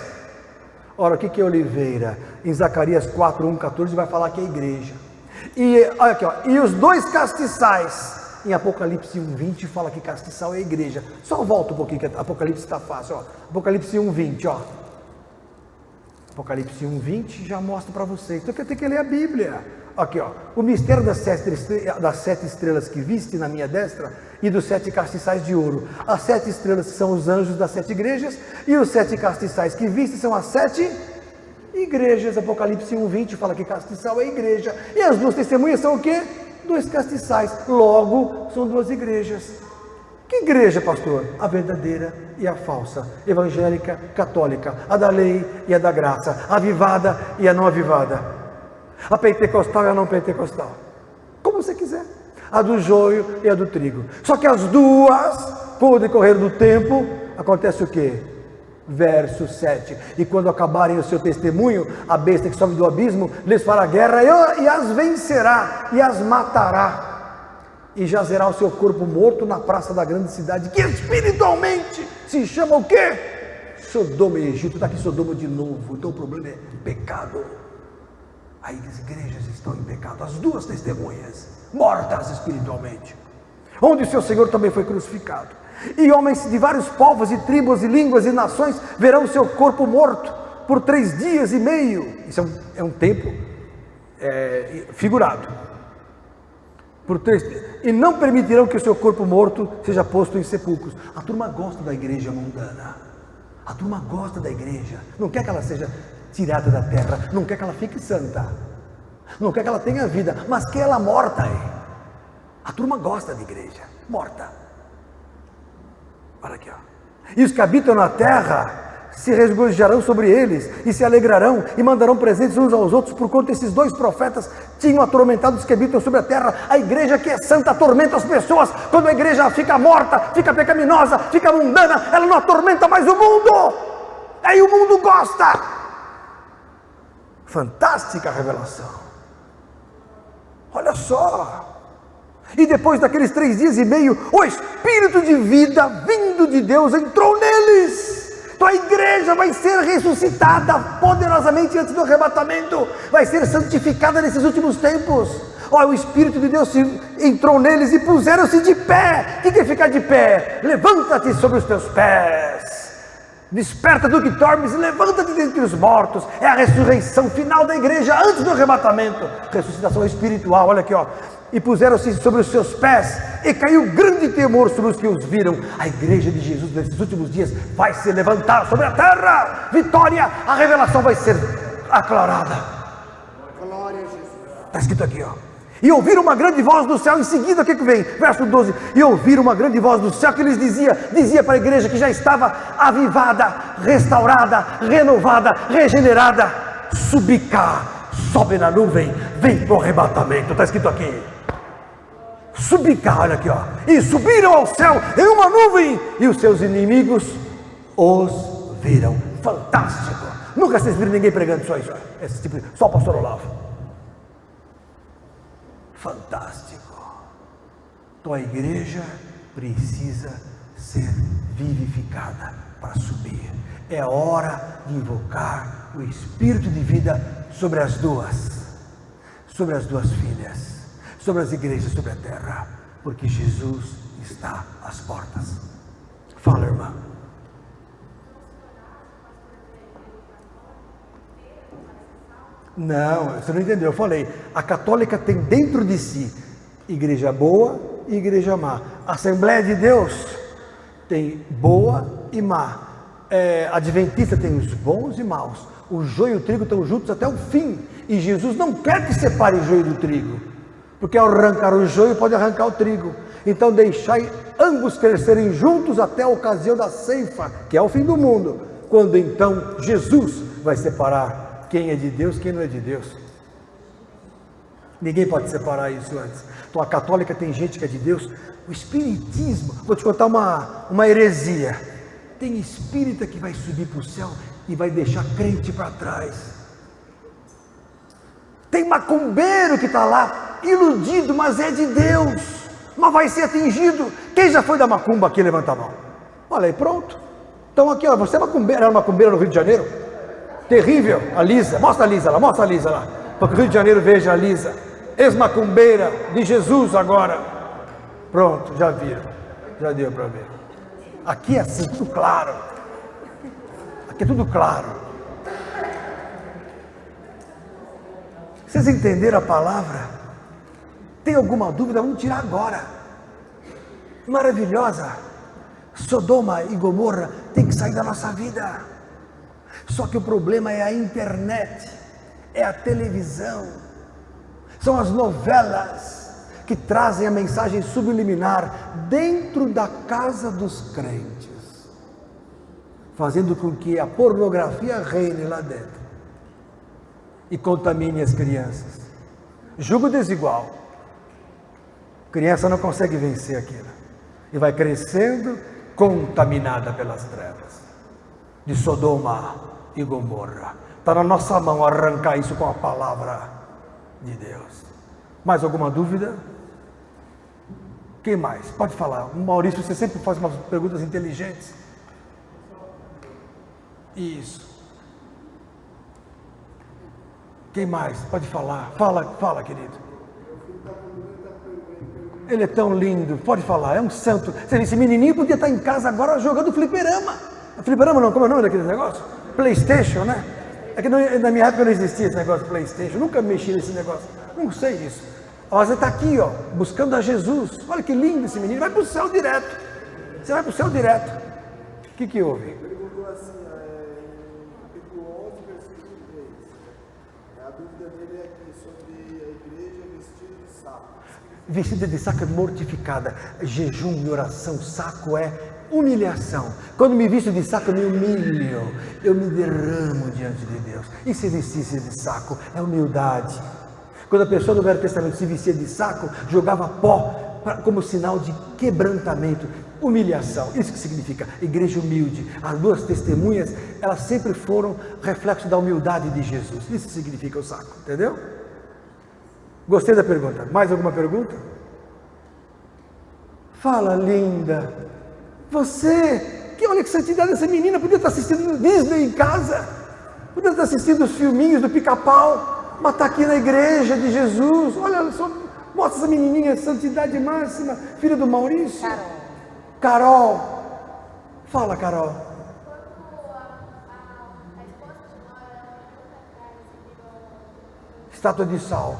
Ora, o que é oliveira? Em Zacarias 4, 1, 14 vai falar que é igreja. E olha aqui, ó, e os 2 castiçais, em Apocalipse 1:20 fala que castiçal é a igreja. Só volta um pouquinho, que Apocalipse está fácil, ó. Apocalipse 1:20, ó. Apocalipse 1:20 já mostra para vocês. Então tem que ler a Bíblia. Aqui, ó. O mistério das 7 estrelas que viste na minha destra e dos 7 castiçais de ouro. As 7 estrelas são os anjos das 7 igrejas e os 7 castiçais que viste são as 7 igrejas. Apocalipse 1:20 fala que castiçal é a igreja. E as 2 testemunhas são o quê? 2 castiçais. Logo, são 2 igrejas. Que igreja, pastor? A verdadeira e a falsa. Evangélica, católica. A da lei e a da graça. A avivada e a não avivada. A pentecostal e a não pentecostal. Como você quiser. A do joio e a do trigo. Só que as duas, com o decorrer do tempo, acontece o quê? Verso 7. E quando acabarem o seu testemunho, a besta que sobe do abismo lhes fará guerra e as vencerá e as matará. E jazerá o seu corpo morto na praça da grande cidade, que espiritualmente se chama o quê? Sodoma e Egito. Está aqui Sodoma de novo. Então o problema é pecado. As igrejas estão em pecado. As 2 testemunhas, mortas espiritualmente. Onde o seu Senhor também foi crucificado. E homens de vários povos e tribos e línguas e nações verão o seu corpo morto por 3 dias e meio. Isso é um tempo figurado. Por 3 dias. E não permitirão que o seu corpo morto seja posto em sepulcros. A turma gosta da igreja mundana. A turma gosta da igreja. Não quer que ela seja tirada da terra. Não quer que ela fique santa. Não quer que ela tenha vida. Mas quer ela morta aí. A turma gosta da igreja morta. Olha aqui, ó. E os que habitam na terra se regozijarão sobre eles e se alegrarão e mandarão presentes uns aos outros, porquanto esses 2 profetas tinham atormentado os que habitam sobre a terra. A igreja que é santa atormenta as pessoas. Quando a igreja fica morta, fica pecaminosa, fica mundana, ela não atormenta mais o mundo. Aí o mundo gosta. Fantástica revelação. Olha só. E depois daqueles 3 dias e meio, o Espírito de vida vindo de Deus entrou neles. Então a igreja vai ser ressuscitada poderosamente antes do arrebatamento. Vai ser santificada nesses últimos tempos. Olha, o Espírito de Deus entrou neles e puseram-se de pé. O que é ficar de pé? Levanta-te sobre os teus pés. Desperta do que dormes e levanta-te dentre os mortos. É a ressurreição final da igreja antes do arrebatamento. Ressuscitação espiritual, olha aqui, ó. E puseram-se sobre os seus pés, e caiu grande temor sobre os que os viram. A igreja de Jesus nesses últimos dias vai se levantar sobre a terra. Vitória, a revelação vai ser aclarada. Glória a Jesus. Está escrito aqui, ó. E ouviram uma grande voz do céu. Em seguida, o que vem? Verso 12. E ouviram uma grande voz do céu que lhes dizia para a igreja que já estava avivada, restaurada, renovada, regenerada: subi cá, sobe na nuvem, vem para o arrebatamento. Está escrito aqui. Subi cá, olha aqui, ó. E subiram ao céu em uma nuvem, e os seus inimigos os viram. Fantástico. Nunca vocês viram ninguém pregando só isso, ó. Esse tipo de... Só o pastor Olavo. Fantástico. Então a igreja precisa ser vivificada para subir. É hora de invocar o Espírito de vida sobre as 2 filhas, sobre as igrejas sobre a terra, porque Jesus está às portas. Fala, irmã. Não, você não entendeu. Eu falei, a católica tem dentro de si igreja boa e igreja má. A Assembleia de Deus tem boa e má. Adventista tem os bons e maus. O joio e o trigo estão juntos até o fim. E Jesus não quer que separe o joio do trigo, porque ao arrancar o joio pode arrancar o trigo. Então deixai ambos crescerem juntos até a ocasião da ceifa, que é o fim do mundo, quando então Jesus vai separar quem é de Deus, quem não é de Deus. Ninguém pode separar isso antes. Então a católica tem gente que é de Deus. O espiritismo, vou te contar uma heresia. Tem espírita que vai subir para o céu e vai deixar crente para trás. Tem macumbeiro que está lá, iludido, mas é de Deus, mas vai ser atingido. Quem já foi da macumba aqui, levanta a mão. Olha aí, pronto. Então aqui, ó, você é macumbeira, era macumbeira no Rio de Janeiro? Terrível, a Lisa, mostra a Lisa lá, para que o Rio de Janeiro veja a Lisa. ex-macumbeira de Jesus agora. Pronto, já viram, já deu para ver. Aqui é assim, tudo claro. Aqui é tudo claro. Vocês entenderam a palavra? Tem alguma dúvida? Vamos tirar agora. Maravilhosa. Sodoma e Gomorra tem que sair da nossa vida. Só que o problema é a internet, é a televisão, são as novelas que trazem a mensagem subliminar dentro da casa dos crentes, fazendo com que a pornografia reine lá dentro e contamine as crianças. Jugo desigual. Criança não consegue vencer aquilo e vai crescendo contaminada pelas trevas de Sodoma e Gomorra. Está na nossa mão arrancar isso com a palavra de Deus. Mais alguma dúvida? Quem mais? Pode falar. Maurício, você sempre faz umas perguntas inteligentes. Isso. Quem mais? Pode falar. Fala, querido. Ele é tão lindo, pode falar, é um santo. Esse menininho podia estar em casa agora jogando fliperama. Fliperama não, como é o nome daquele negócio? PlayStation, né? É que na minha época não existia esse negócio de PlayStation, nunca mexi nesse negócio, não sei disso. Você está aqui, ó, buscando a Jesus. Olha que lindo esse menino, vai para o céu direto. Você vai para o céu direto. O que houve? Ele perguntou assim, capítulo 11, versículo 3. A dúvida dele é aqui sobre a igreja vestida de saco. Vestida de saco é mortificada. Jejum e oração, saco é humilhação. Quando me visto de saco, eu me humilho, eu me derramo diante de Deus. E se vestir de saco é humildade. Quando a pessoa do Velho Testamento se vestia de saco, jogava pó como sinal de quebrantamento, humilhação. Isso que significa igreja humilde. As duas testemunhas, elas sempre foram reflexo da humildade de Jesus. Isso significa o saco, entendeu? Gostei da pergunta. Mais alguma pergunta? Fala, linda. Você, que olha que santidade dessa menina, podia estar assistindo Disney em casa, podia estar assistindo os filminhos do Pica-Pau, mas está aqui na igreja de Jesus. Olha só, mostra essa menininha, santidade máxima, filha do Maurício. Carol. Fala, Carol. Estátua de sal.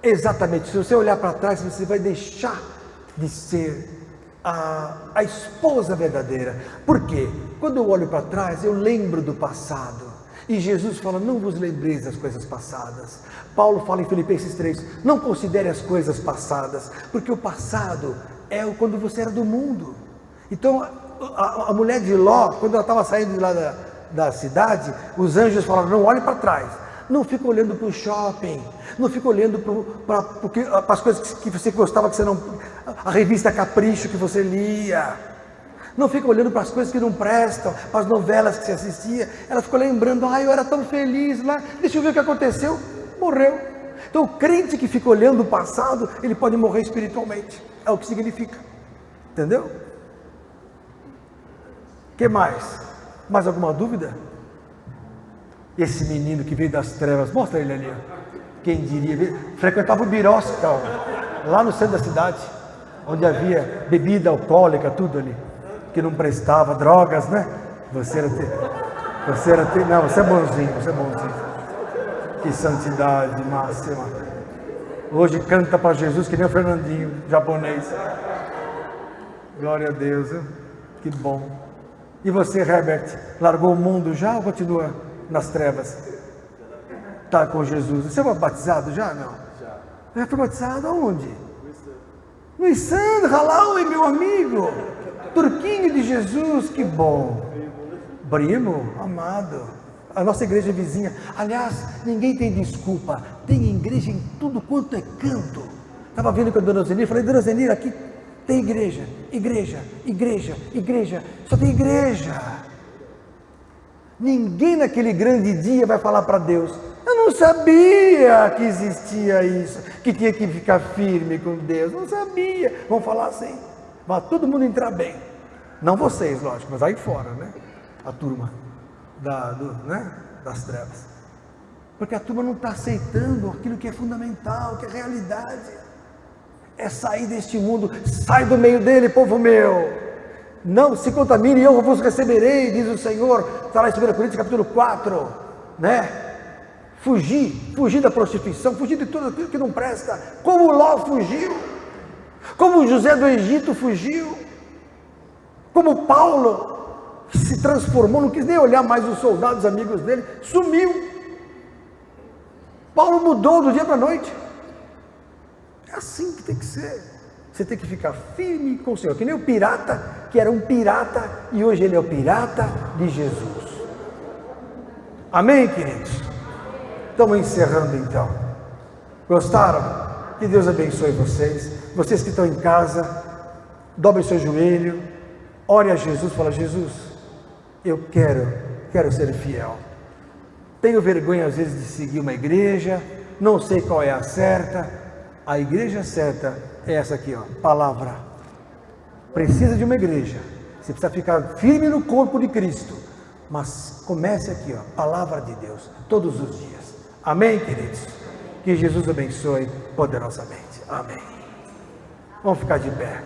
Exatamente, se você olhar para trás, você vai deixar de ser a esposa verdadeira. Por quê? Quando eu olho para trás, eu lembro do passado. E Jesus fala, não vos lembreis das coisas passadas. Paulo fala em Filipenses 3, não considere as coisas passadas, porque o passado é quando você era do mundo. Então, a mulher de Ló, quando ela estava saindo de lá da cidade, os anjos falaram, não olhe para trás. Não fica olhando para o shopping, não fica olhando para as coisas que você gostava, que você não, a revista Capricho que você lia, não fica olhando para as coisas que não prestam, para as novelas que você assistia. Ela ficou lembrando, eu era tão feliz lá, deixa eu ver o que aconteceu, morreu. Então o crente que fica olhando o passado, ele pode morrer espiritualmente, é o que significa, entendeu? O que mais? Mais alguma dúvida? Esse menino que veio das trevas, mostra ele ali, quem diria, frequentava o Birosca, lá no centro da cidade, onde havia bebida alcoólica, tudo ali, que não prestava, drogas, né? Você é bonzinho, que santidade máxima. Hoje canta para Jesus que nem o Fernandinho, japonês. Glória a Deus, hein? Que bom. E você, Herbert, largou o mundo já ou continua nas trevas? Está com Jesus. Você foi batizado já? Não? Já foi batizado aonde? No Issandra, Halaui, meu amigo. Turquinho de Jesus, que bom. Primo, amado. A nossa igreja vizinha. Aliás, ninguém tem desculpa. Tem igreja em tudo quanto é canto. Estava vendo com a dona Zenir, falei, dona Zenir, aqui tem igreja. Só tem igreja. Ninguém naquele grande dia vai falar para Deus, eu não sabia que existia isso, que tinha que ficar firme com Deus, não sabia. Vão falar assim, vai todo mundo entrar bem. Não vocês, lógico, mas aí fora, né? A turma. das trevas. Porque a turma não está aceitando aquilo que é fundamental, que é realidade. É sair deste mundo, sai do meio dele, povo meu. Não se contamine, eu vos receberei, diz o Senhor. Está lá em 2 Coríntios capítulo 4, né? Fugir da prostituição, fugir de tudo aquilo que não presta, como Ló fugiu, como José do Egito fugiu, como Paulo, que se transformou, não quis nem olhar mais os soldados amigos dele, sumiu. Paulo mudou do dia para a noite. É assim que tem que ser. Você tem que ficar firme com o Senhor, que nem o pirata, que era um pirata, e hoje ele é o pirata de Jesus. Amém, queridos? Estamos encerrando então. Gostaram? Que Deus abençoe vocês. Vocês que estão em casa, dobrem seu joelho, ore a Jesus, fala: Jesus, eu quero ser fiel. Tenho vergonha às vezes de seguir uma igreja, não sei qual é a certa. A igreja certa é essa aqui, ó, palavra. Precisa de uma igreja. Você precisa ficar firme no corpo de Cristo. Mas comece aqui, ó, palavra de Deus, todos os dias. Amém, queridos? Que Jesus abençoe poderosamente. Amém. Vamos ficar de pé.